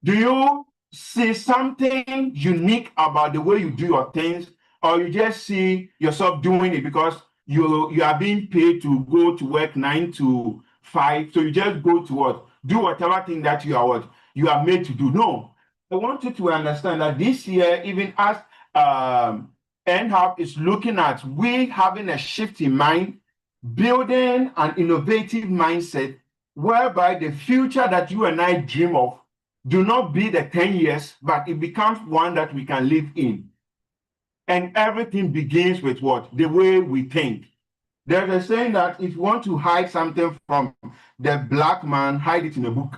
Do you see something unique about the way you do your things, or you just see yourself doing it because you are being paid to go to work 9 to 5, so you just go to do whatever thing that you are made to do? No, I want you to understand that this year, even as NHAP is looking at we having a shift in mind, building an innovative mindset whereby the future that you and I dream of do not be the 10 years, but it becomes one that we can live in. And everything begins with what? The way we think. There's a saying that if you want to hide something from the black man, hide it in a book.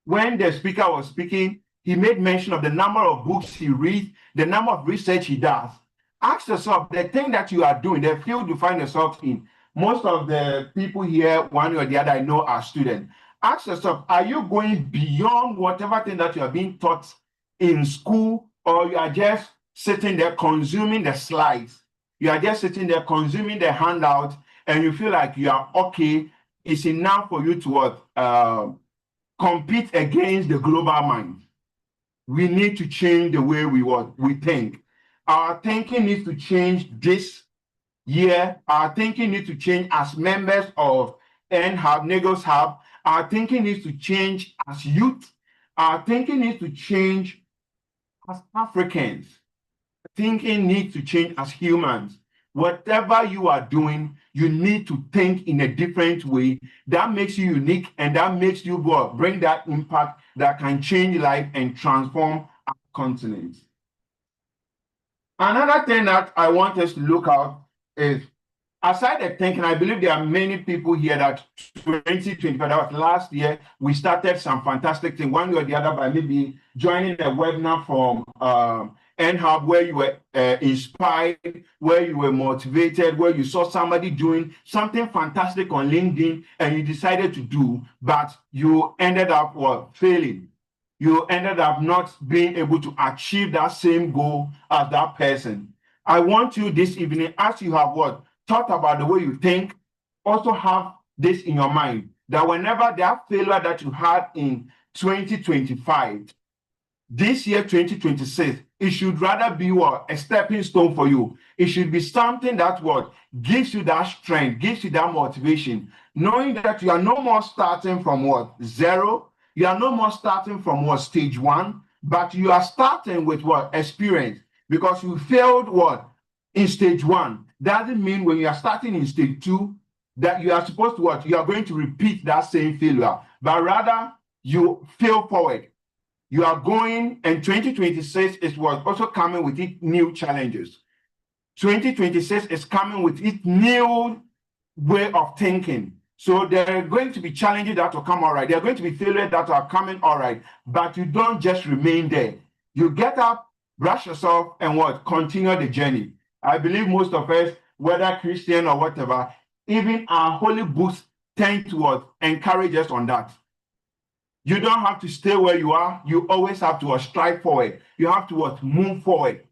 When the speaker was speaking, he made mention of the number of books he reads, the number of research he does. Ask yourself, the thing that you are doing, the field you find yourself in. Most of the people here, one way or the other, I know are students. Ask yourself, are you going beyond whatever thing that you are being taught in school, or you are just sitting there consuming the slides? You are just sitting there consuming the handout, and you feel like you are okay. It's enough for you to compete against the global mind. We need to change the way we think. Our thinking needs to change this year. Our thinking needs to change as members of NHAB, Lagos Hub. Our thinking needs to change as youth. Our thinking needs to change as Africans. Thinking needs to change as humans. Whatever you are doing, you need to think in a different way. That makes you unique, and that makes you bring that impact that can change life and transform our continent. Another thing that I want us to look at is, aside the thinking, I believe there are many people here that 2025, that was last year, we started some fantastic thing, one way or the other, by maybe joining a webinar from NHAB, where you were inspired, where you were motivated, where you saw somebody doing something fantastic on LinkedIn and you decided to do, but you ended up failing. You ended up not being able to achieve that same goal as that person. I want you this evening, as you have thought about the way you think, also have this in your mind, that whenever that failure that you had in 2025, this year, 2026, it should rather be a stepping stone for you. It should be something that gives you that strength, gives you that motivation, knowing that you are no more starting from zero. You are no more starting from stage one, but you are starting with experience, because you failed in stage one. Doesn't mean when you are starting in stage two that you are supposed to you are going to repeat that same failure, but rather you fail forward. You are going, and 2026 is also coming with its new challenges. 2026 is coming with its new way of thinking. So there are going to be challenges that will come all right. There are going to be failures that are coming all right, but you don't just remain there. You get up, brush yourself, and continue the journey. I believe most of us, whether Christian or whatever, even our holy books tend to encourage us on that. You don't have to stay where you are. You always have to strive forward. You have to move forward.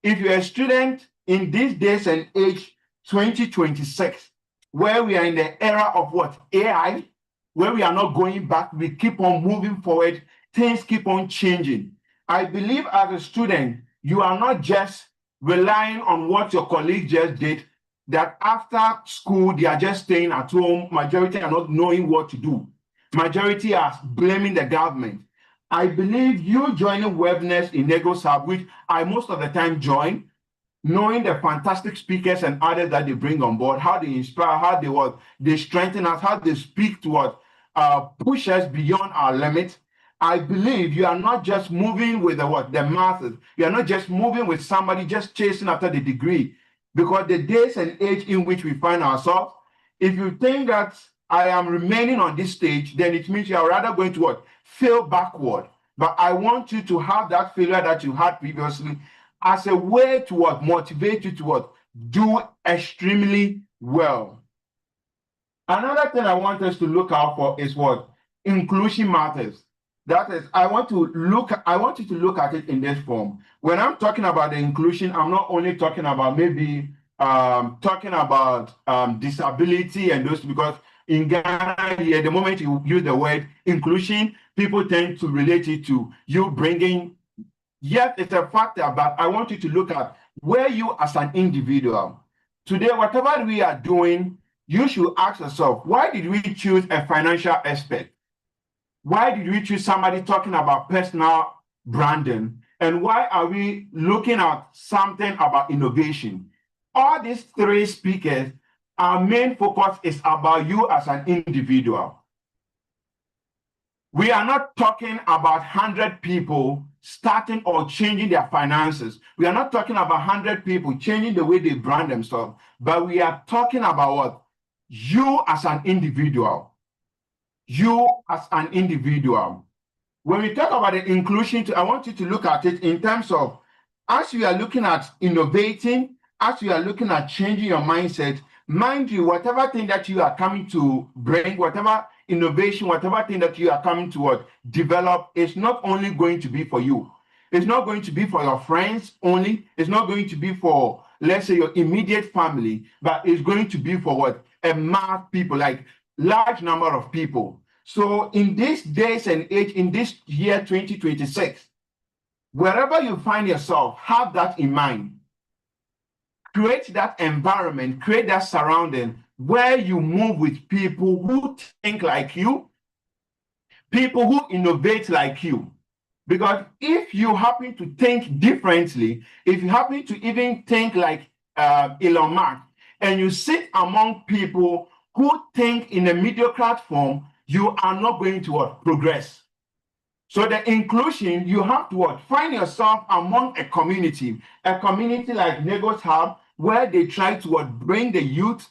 If you're a student in these days and age, 2026, where we are in the era of AI, where we are not going back, we keep on moving forward, things keep on changing. I believe as a student, you are not just relying on what your colleagues just did, that after school, they are just staying at home. Majority are not knowing what to do. Majority are blaming the government. I believe you joining webinars in Lagos Hub, which I most of the time join, knowing the fantastic speakers and others that they bring on board, how they inspire, how they strengthen us, how they speak to us, push us beyond our limits. I believe you are not just moving with the masses. You are not just moving with somebody just chasing after the degree. Because the days and age in which we find ourselves, if you think that I am remaining on this stage, then it means you are rather going to fail backward. But I want you to have that failure that you had previously as a way to motivate you to do extremely well. Another thing I want us to look out for is inclusion matters. That is, I want you to look at it in this form. When I'm talking about the inclusion, I'm not only talking about maybe disability and those, because in Ghana here, the moment you use the word inclusion, people tend to relate it to you bringing. Yes, it's a factor, but I want you to look at where you as an individual. Today, whatever we are doing, you should ask yourself, why did we choose a financial aspect? Why did we choose somebody talking about personal branding? And why are we looking at something about innovation? All these three speakers, our main focus is about you as an individual. We are not talking about 100 people starting or changing their finances. We are not talking about 100 people changing the way they brand themselves, but we are talking about you as an individual. You as an individual. When we talk about the inclusion, I want you to look at it in terms of, as you are looking at innovating, as you are looking at changing your mindset, mind you, whatever thing that you are coming to bring, whatever innovation, whatever thing that you are coming to develop, is not only going to be for you. It's not going to be for your friends only. It's not going to be for, let's say, your immediate family, but it's going to be for a mass people, like large number of people. So in these days and age, in this year 2026, wherever you find yourself, have that in mind. Create that environment, create that surrounding where you move with people who think like you, people who innovate like you. Because if you happen to think differently, if you happen to even think like Elon Musk, and you sit among people who think in a mediocre form, you are not going to progress. So the inclusion, you have to find yourself among a community like Lagos Hub, where they try to bring the youth,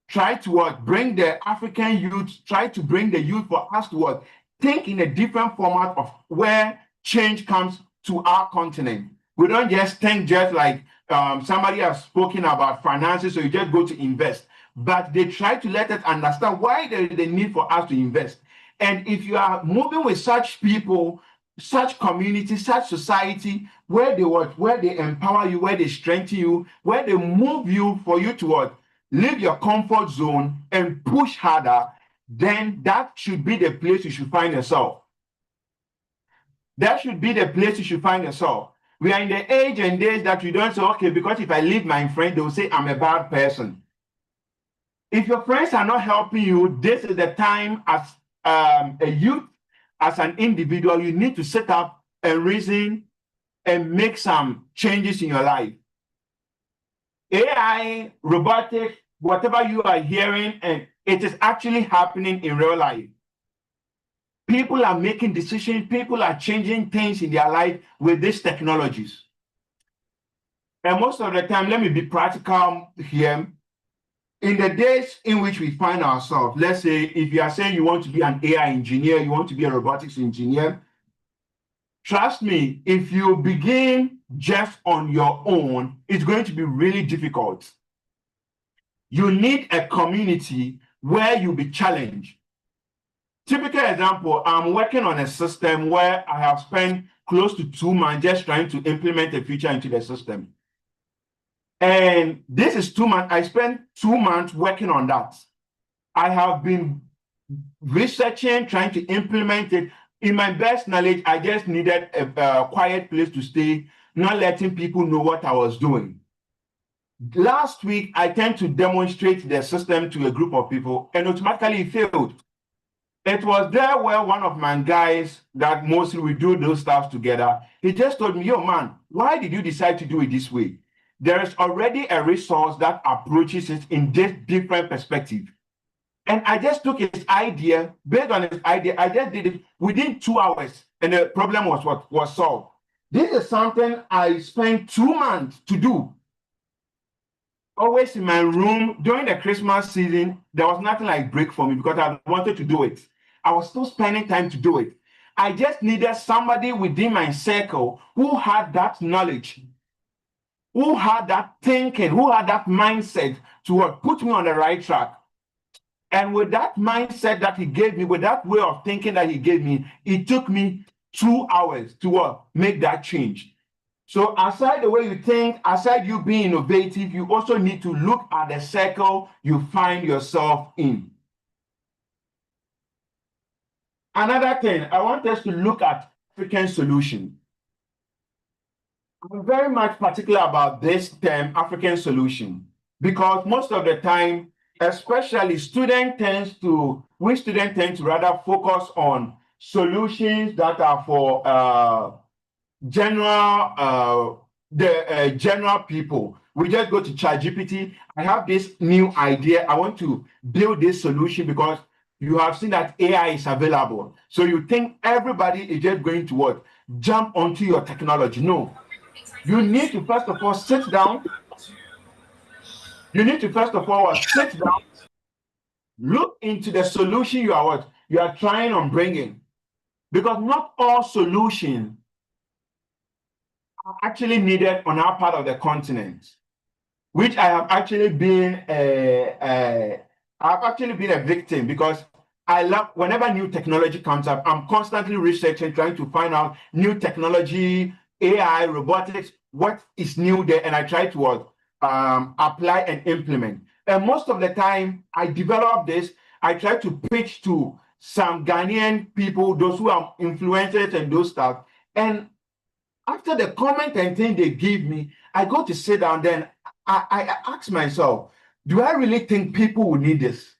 try to bring the African youth, try to bring the youth for us to think in a different format of where change comes to our continent. We don't just think just like somebody has spoken about finances, so you just go to invest. But they try to let us understand why there is a need for us to invest. And if you are moving with such people, such community, such society, where they empower you, where they strengthen you, where they move you for you to leave your comfort zone and push harder, then that should be the place you should find yourself. That should be the place you should find yourself. We are in the age and days that we don't say, okay, because if I leave my friend, they'll say I'm a bad person. If your friends are not helping you, this is the time as a youth, as an individual, you need to set up and reason and make some changes in your life. AI, robotics, whatever you are hearing, and it is actually happening in real life. People are making decisions, people are changing things in their life with these technologies. And most of the time, let me be practical here. In the days in which we find ourselves, let's say if you are saying you want to be an AI engineer, you want to be a robotics engineer, trust me, if you begin just on your own, it's going to be really difficult. You need a community where you'll be challenged. Typical example, I'm working on a system where I have spent close to 2 months just trying to implement a feature into the system. And this is 2 months. I spent 2 months working on that. I have been researching, trying to implement it. In my best knowledge, I just needed a quiet place to stay, not letting people know what I was doing. Last week, I tend to demonstrate the system to a group of people, and automatically it failed. It was there where one of my guys that mostly we do those stuff together, he just told me, yo, man, why did you decide to do it this way? there is already a resource that approaches it in this different perspective. And I just took his idea, based on his idea, I just did it within 2 hours, and the problem was solved. This is something I spent 2 months to do. Always in my room during the Christmas season, there was nothing like break for me because I wanted to do it. I was still spending time to do it. I just needed somebody within my circle who had that knowledge, who had that thinking, who had that mindset to put me on the right track. And with that mindset that he gave me, with that way of thinking that he gave me, it took me 2 hours to make that change. So aside the way you think, aside you being innovative, you also need to look at the circle you find yourself in. Another thing, I want us to look at African solution. I'm very much particular about this term, African solution, because most of the time, especially we students tend to rather focus on solutions that are for general people. We just go to ChatGPT. I have this new idea. I want to build this solution because you have seen that AI is available. So you think everybody is just going to what? Jump onto your technology. No. You need to first of all sit down. Sit down, look into the solution you are trying on bringing. Because not all solutions are actually needed on our part of the continent, which I have actually been a victim, because I love whenever new technology comes up, I'm constantly researching, trying to find out new technology, AI, robotics, what is new there, and I try to apply and implement. And most of the time, I develop this, I try to pitch to some Ghanaian people, those who are influencers and those stuff. And after the comment and thing they give me, I go to sit down, then I ask myself, do I really think people will need this?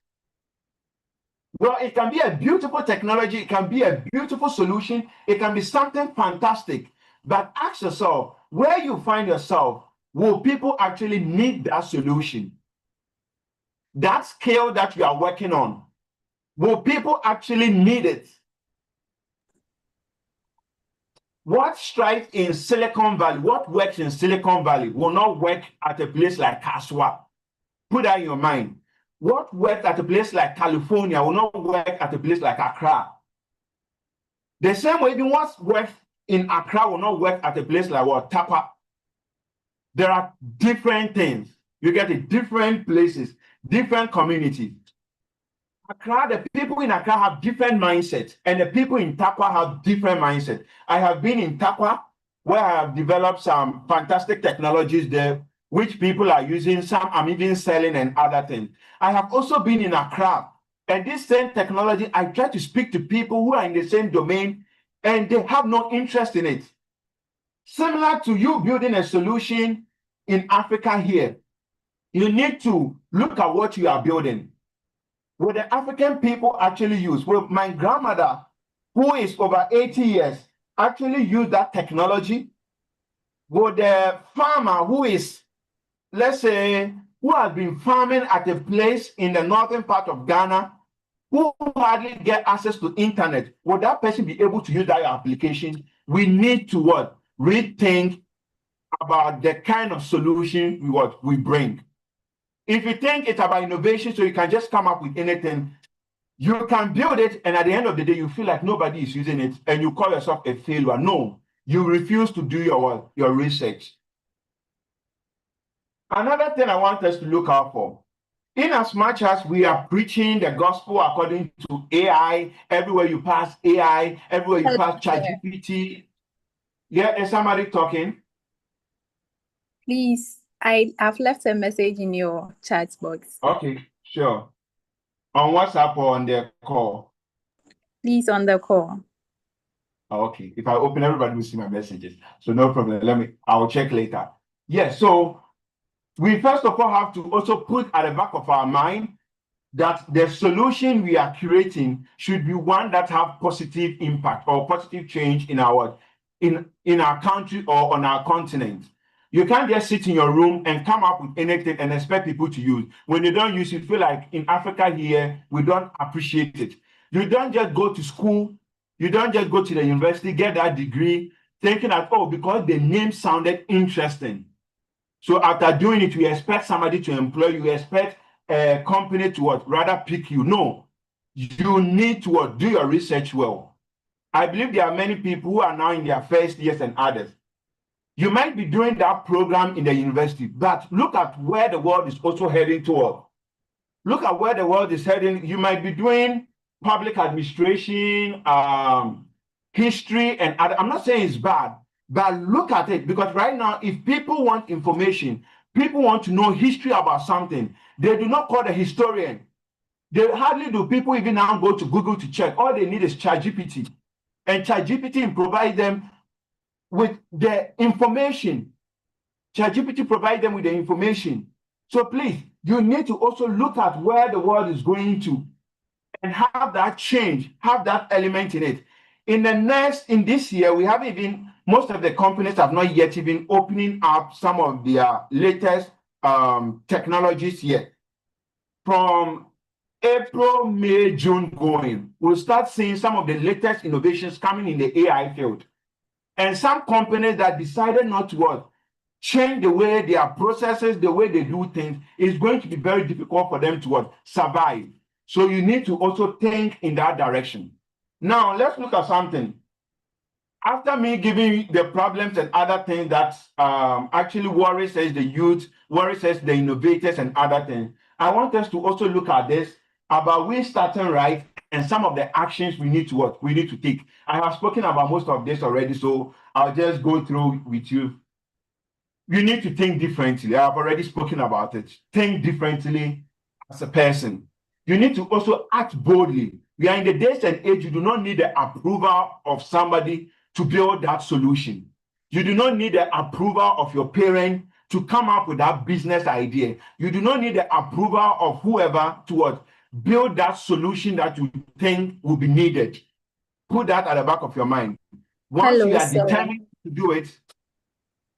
Well, it can be a beautiful technology, it can be a beautiful solution, it can be something fantastic. But ask yourself, where you find yourself, will people actually need that solution? That skill that you are working on, will people actually need it? What strikes in Silicon Valley, what works in Silicon Valley will not work at a place like Kaswa. Put that in your mind. What works at a place like California will not work at a place like Accra. The same way, even what works in Accra will not work at a place like Tapa. There are different things. You get it, different places, different communities. Accra, the people in Accra have different mindsets, and the people in Takwa have different mindsets. I have been in Takwa, where I have developed some fantastic technologies there, which people are using. Some I'm even selling and other things. I have also been in Accra, and this same technology, I try to speak to people who are in the same domain, and they have no interest in it. Similar to you building a solution in Africa here, you need to look at what you are building. What the African people actually use. Well, my grandmother, who is over 80 years, actually used that technology. Well, the farmer who is, let's say, who has been farming at a place in the northern part of Ghana, who hardly get access to internet, will that person be able to use that application? We need to what? Rethink about the kind of solution we bring. If you think it's about innovation, so you can just come up with anything, you can build it, and at the end of the day, you feel like nobody is using it, and you call yourself a failure. No, you refuse to do your research. Another thing I want us to look out for, in as much as we are preaching the gospel according to AI, everywhere you pass AI, everywhere you pass ChatGPT. Yeah, is somebody talking? Please, I've left a message in your chat box. Okay, sure. On WhatsApp or on the call? Please, on the call. Okay, if I open, everybody will see my messages. So no problem. I'll check later. Yes, so we first of all have to also put at the back of our mind that the solution we are creating should be one that have positive impact or positive change in our country or on our continent. You can't just sit in your room and come up with anything and expect people to use. When they don't use it, feel like in Africa here, we don't appreciate it. You don't just go to school, you don't just go to the university, get that degree, thinking that, oh, because the name sounded interesting. So after doing it, you expect somebody to employ you, you expect a company to what, rather pick you. No, you need to what, do your research well. I believe there are many people who are now in their first years and others. You might be doing that program in the university, but look at where the world is also heading toward. Look at where the world is heading. You might be doing public administration, history, and other. I'm not saying it's bad, but look at it, because right now, if people want information, people want to know history about something, they do not call the historian. They hardly do people even now go to Google to check. All they need is ChatGPT. And ChatGPT provides them with the information. ChatGPT provides them with the information. So please, you need to also look at where the world is going to and have that change, have that element in it. In this year, we haven't even, most of the companies have not yet even opening up some of their latest technologies yet. From April, May, June going, we'll start seeing some of the latest innovations coming in the AI field. And some companies that decided not to what, change the way their processes, the way they do things, is going to be very difficult for them to what, survive. So you need to also think in that direction. Now, let's look at something. After me giving the problems and other things that actually worries us, the youth, worries us, the innovators and other things, I want us to also look at this about we starting right and some of the actions we need to what we need to take. I have spoken about most of this already, so I'll just go through with you. You need to think differently. I've already spoken about it. Think differently as a person. You need to also act boldly. We are in the days and age, you do not need the approval of somebody to build that solution. You do not need the approval of your parent to come up with that business idea. You do not need the approval of whoever to what, build that solution that you think will be needed. Put that at the back of your mind. Once Hello, you are sir. determined to do it,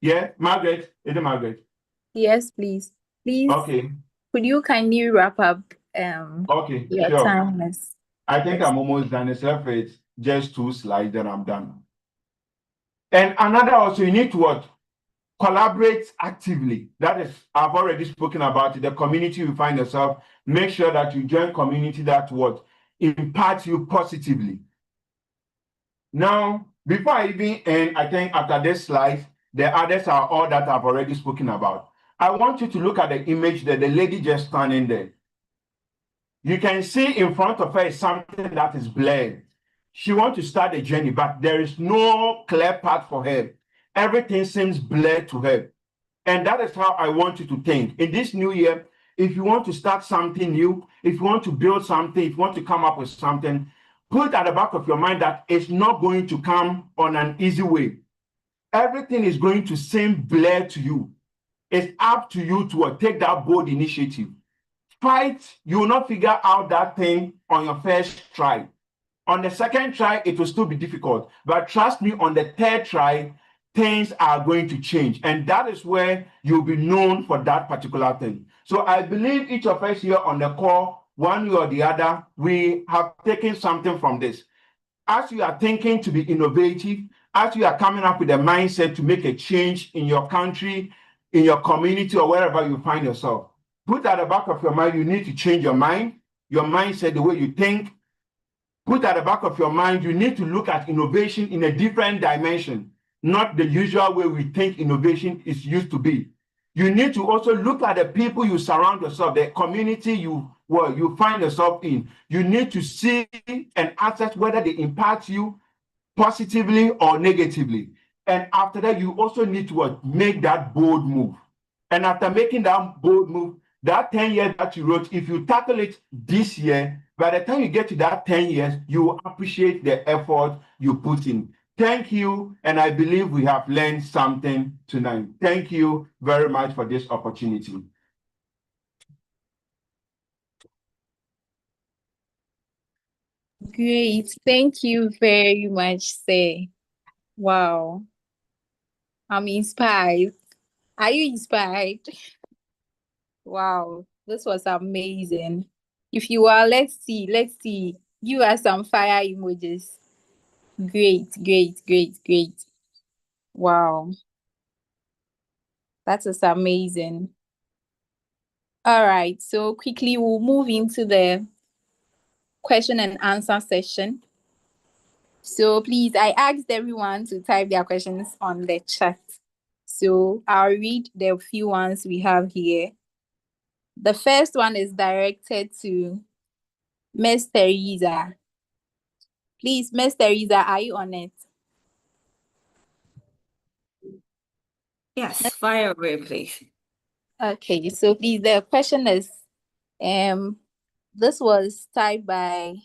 yeah, Margaret, is it Margaret? Yes, please. Please, Okay, could you kindly wrap up okay, your sure. time is I think I'm almost done. Except it's just 2 slides, then I'm done. And another also, you need to what? Collaborate actively. That is, I've already spoken about it. The community you find yourself, make sure that you join community that what impacts you positively. Now, before I even end, I think after this slide, the others are all that I've already spoken about. I want you to look at the image that the lady just standing there. You can see in front of her is something that is blurred. She wants to start a journey, but there is no clear path for her. Everything seems blurred to her. And that is how I want you to think. In this new year, if you want to start something new, if you want to build something, if you want to come up with something, put at the back of your mind that it's not going to come on an easy way. Everything is going to seem blurred to you. It's up to you to take that bold initiative. Fight, you will not figure out that thing on your first try. On the second try, it will still be difficult. But trust me, on the third try, things are going to change. And that is where you'll be known for that particular thing. So I believe each of us here on the call, one way or the other, we have taken something from this. As you are thinking to be innovative, as you are coming up with a mindset to make a change in your country, in your community, or wherever you find yourself, put at the back of your mind, you need to change your mind, your mindset, the way you think. Put at the back of your mind, you need to look at innovation in a different dimension, not the usual way we think innovation is used to be. You need to also look at the people you surround yourself, the community you find yourself in. You need to see and assess whether they impact you positively or negatively. And after that, you also need to make that bold move. And after making that bold move, that 10 years that you wrote, if you tackle it this year, by the time you get to that 10 years, you will appreciate the effort you put in. Thank you, and I believe we have learned something tonight. Thank you very much for this opportunity. great. Thank you very much, sir. Wow. I'm inspired. Are you inspired? Wow, this was amazing. If you are, let's see. Give us some fire emojis. Great, great, great, great. Wow. That is amazing. All right, so quickly we'll move into the question and answer session. So please, I asked everyone to type their questions on the chat. So I'll read the few ones we have here. The first one is directed to Miss Teresa. Please, Miss Teresa, are you on it? Yes, fire away, please. Okay, so please, the question is, this was typed by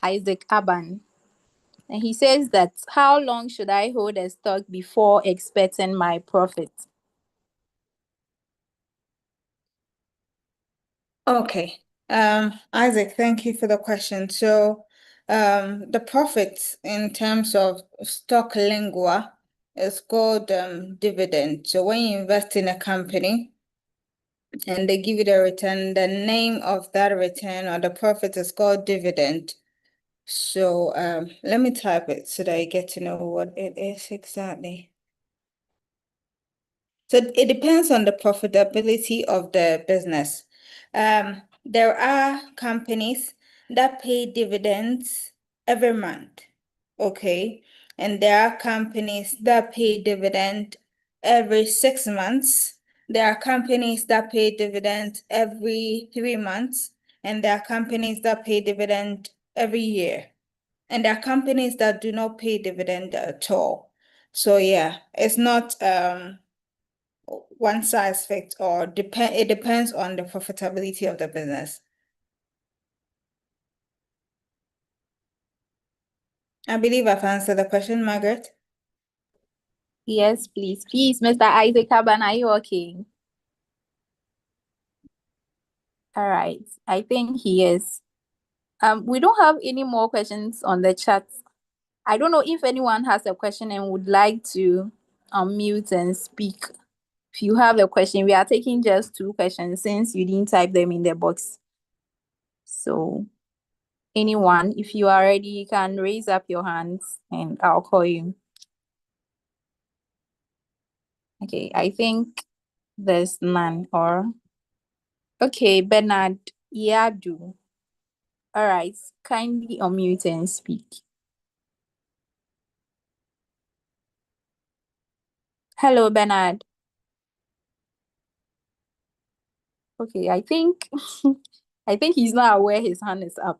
Isaac Aban. And he says that, how long should I hold a stock before expecting my profit? Okay. Isaac, thank you for the question. So, the profit in terms of stock lingua is called dividend. So when you invest in a company and they give you the return, the name of that return or the profit is called dividend. So let me type it so that you get to know what it is exactly. So it depends on the profitability of the business. There are companies that pay dividends every month, okay? And there are companies that pay dividend every 6 months. There are companies that pay dividend every 3 months, and there are companies that pay dividend every year. And there are companies that do not pay dividend at all. So yeah, it's not one size fits all. It depends on the profitability of the business. I believe I've answered the question, Margaret. Yes, please. Please, Mr. Isaac Aban, are you okay? All right. I think he is. We don't have any more questions on the chat. I don't know if anyone has a question and would like to unmute and speak. If you have a question, we are taking just 2 questions since you didn't type them in the box. So anyone, if you are ready, you can raise up your hands and I'll call you. Okay, I think there's none or... Okay, Bernard Yadu. All right, kindly unmute and speak. Hello, Bernard. Okay, I think I think he's not aware his hand is up.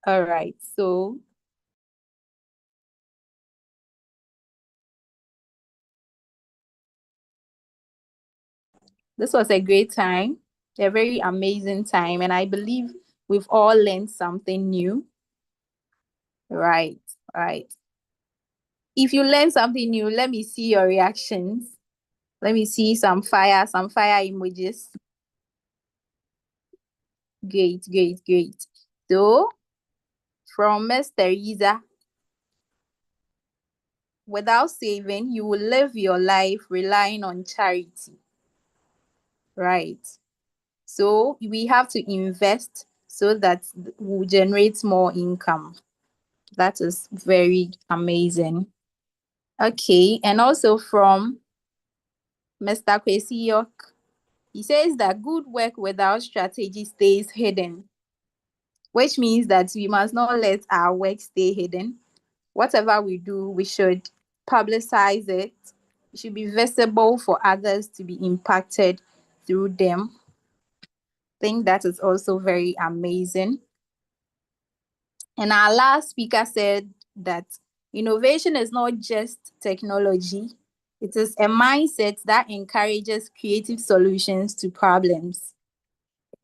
All right, so this was a great time, a very amazing time, and I believe we've all learned something new. Right, right. If you learn something new, let me see your reactions. Let me see some fire emojis. Great, great, great. So, from Miss Teresa, without saving, you will live your life relying on charity. Right. So, we have to invest so that we'll generate more income. That is very amazing. Okay, and also from Mr. Kwesi York, he says that good work without strategy stays hidden, which means that we must not let our work stay hidden. Whatever we do, we should publicize it. It should be visible for others to be impacted through them. I think that is also very amazing. And our last speaker said that innovation is not just technology, it is a mindset that encourages creative solutions to problems.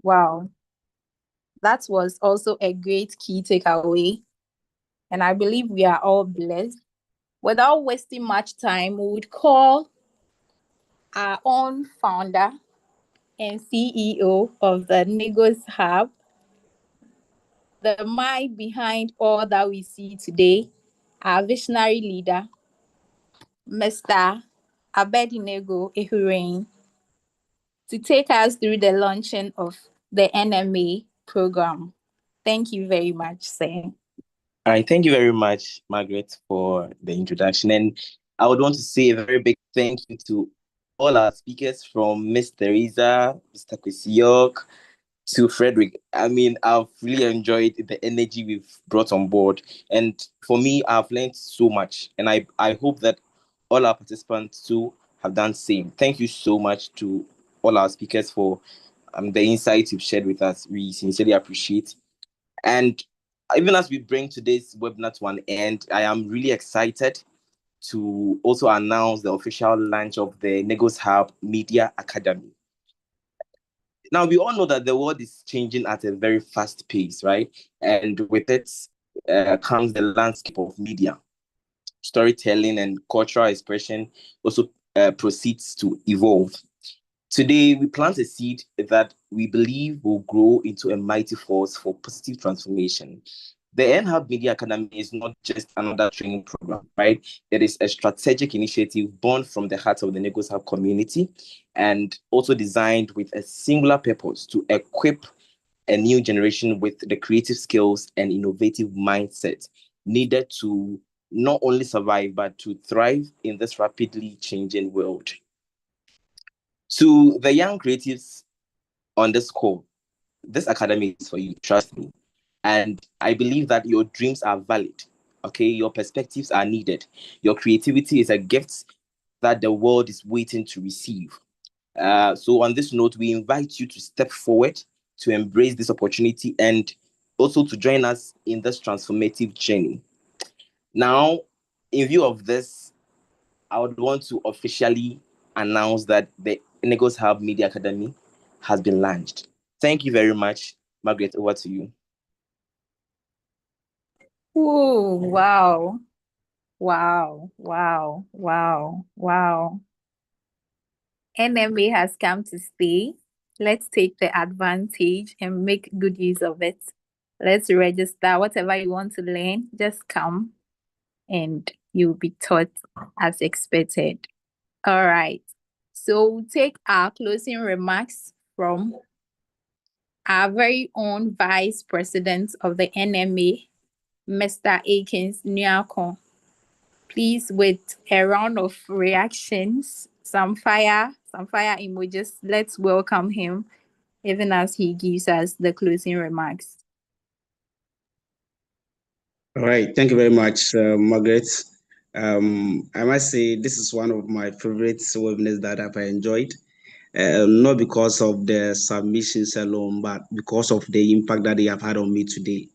Wow. That was also a great key takeaway. And I believe we are all blessed. Without wasting much time, we would call our own founder and CEO of the Negos Hub, the mind behind all that we see today, our visionary leader, Mr. Abednego Ehurain to take us through the launching of the NMA program. Thank you very much, sir. All right, thank you very much, Margaret, for the introduction. And I would want to say a very big thank you to all our speakers, from Miss Teresa, Mr. Kwesiok, to Frederick. I mean, I've really enjoyed the energy we've brought on board. And for me, I've learned so much. And I hope that all our participants too have done the same. Thank you so much to all our speakers for the insights you've shared with us. We sincerely appreciate. And even as we bring today's webinar to an end, I am really excited to also announce the official launch of the Negos Hub Media Academy. Now, we all know that the world is changing at a very fast pace, right? And with it comes the landscape of media. Storytelling and cultural expression also proceeds to evolve. Today, we plant a seed that we believe will grow into a mighty force for positive transformation. The NHub Media Academy is not just another training program, right? It is a strategic initiative born from the heart of the Negos Hub community and also designed with a singular purpose to equip a new generation with the creative skills and innovative mindset needed to not only survive, but to thrive in this rapidly changing world. To the young creatives on this call, this academy is for you, trust me. And I believe that your dreams are valid, okay? Your perspectives are needed. Your creativity is a gift that the world is waiting to receive. So on this note, we invite you to step forward, to embrace this opportunity, and also to join us in this transformative journey. Now, in view of this, I would want to officially announce that the Negos Hub Media Academy has been launched. Thank you very much. Margaret, over to you. Oh, wow. Wow, wow, wow, wow. NMA has come to stay. Let's take the advantage and make good use of it. Let's register. Whatever you want to learn, just come and you'll be taught as expected. All right. So we'll take our closing remarks from our very own Vice President of the NMA, Mr. Akins Nyako. Please, with a round of reactions, some fire emojis, let's welcome him, even as he gives us the closing remarks. All right, thank you very much, Margaret. I must say this is one of my favorite webinars that I've enjoyed. Not because of the submissions alone, but because of the impact that they have had on me today.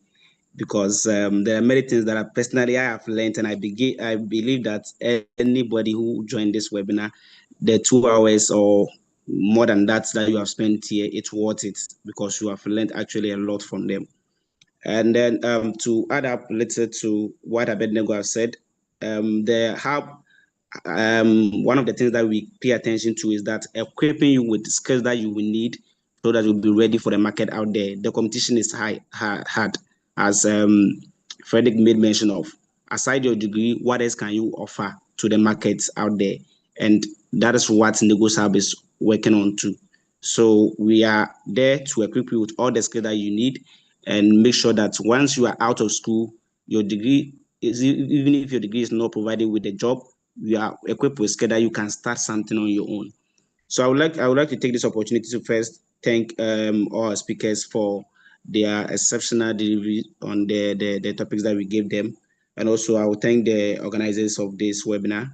Because there are many things that I have learned, and I believe that anybody who joined this webinar, the 2 hours or more than that you have spent here, it's worth it, because you have learned actually a lot from them. And then to add up a little to what Abednego has said, the hub, one of the things that we pay attention to is that equipping you with the skills that you will need so that you'll be ready for the market out there. The competition is hard, as Frederick made mention of. Aside your degree, what else can you offer to the markets out there? And that is what Negos Hub is working on too. So we are there to equip you with all the skills that you need, and make sure that once you are out of school, your degree is, even if your degree is not provided with a job, you are equipped with skill that you can start something on your own. So I would like to take this opportunity to first thank all our speakers for their exceptional delivery on the topics that we gave them. And also I will thank the organizers of this webinar.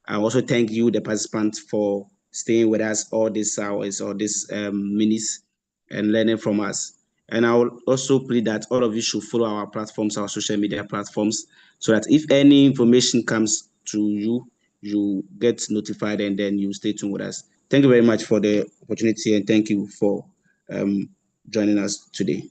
I also thank you, the participants, for staying with us all these hours or these minutes and learning from us. And I will also plead that all of you should follow our platforms, our social media platforms, so that if any information comes to you, you get notified and then you stay tuned with us. Thank you very much for the opportunity, and thank you for joining us today.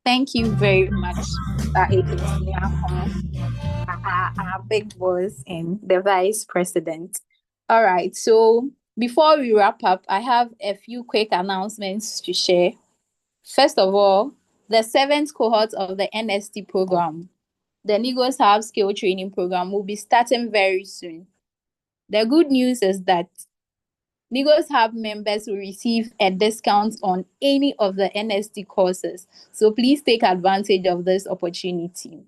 Thank you very much, Mr. Akins Nyako, our big boss and the Vice President. All right, so before we wrap up, I have a few quick announcements to share. First of all, the 7th cohort of the NST program, the Negos Hub Skill Training Program, will be starting very soon. The good news is that Migos Hub members will receive a discount on any of the NST courses. So please take advantage of this opportunity.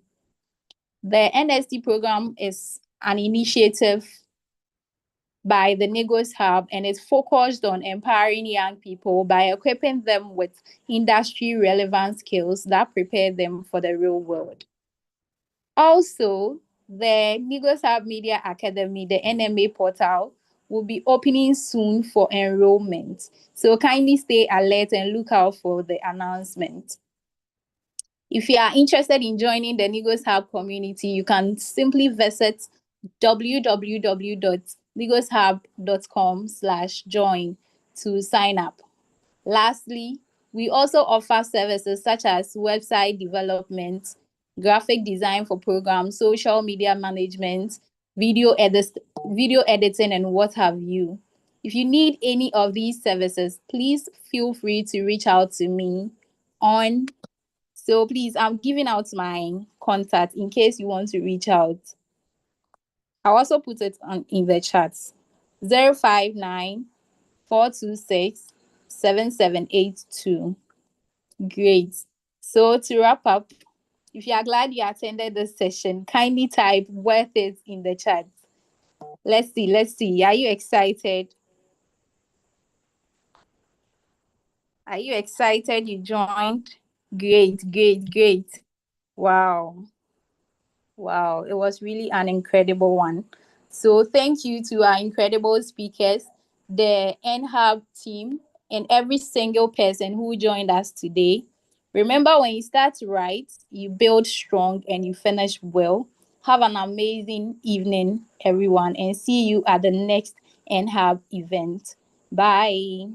The NST program is an initiative by the Migos Hub and is focused on empowering young people by equipping them with industry relevant skills that prepare them for the real world. Also, the Migos Hub Media Academy, the NMA portal, will be opening soon for enrollment. So kindly stay alert and look out for the announcement. If you are interested in joining the Migos Hub community, you can simply visit www.migoshub.com/join to sign up. Lastly, we also offer services such as website development, graphic design for programs, social media management, video editing, and what have you. If you need any of these services, please feel free to reach out to me on. So please, I'm giving out my contact in case you want to reach out. I'll also put it in the chat. 059 426 7782. Great. So to wrap up, if you are glad you attended this session, kindly type worth it in the chat. Let's see. Are you excited? Are you excited you joined? Great. Wow. It was really an incredible one. So thank you to our incredible speakers, the NHub team, and every single person who joined us today. Remember, when you start right, you build strong and you finish well. Have an amazing evening, everyone, and see you at the next NHub event. Bye.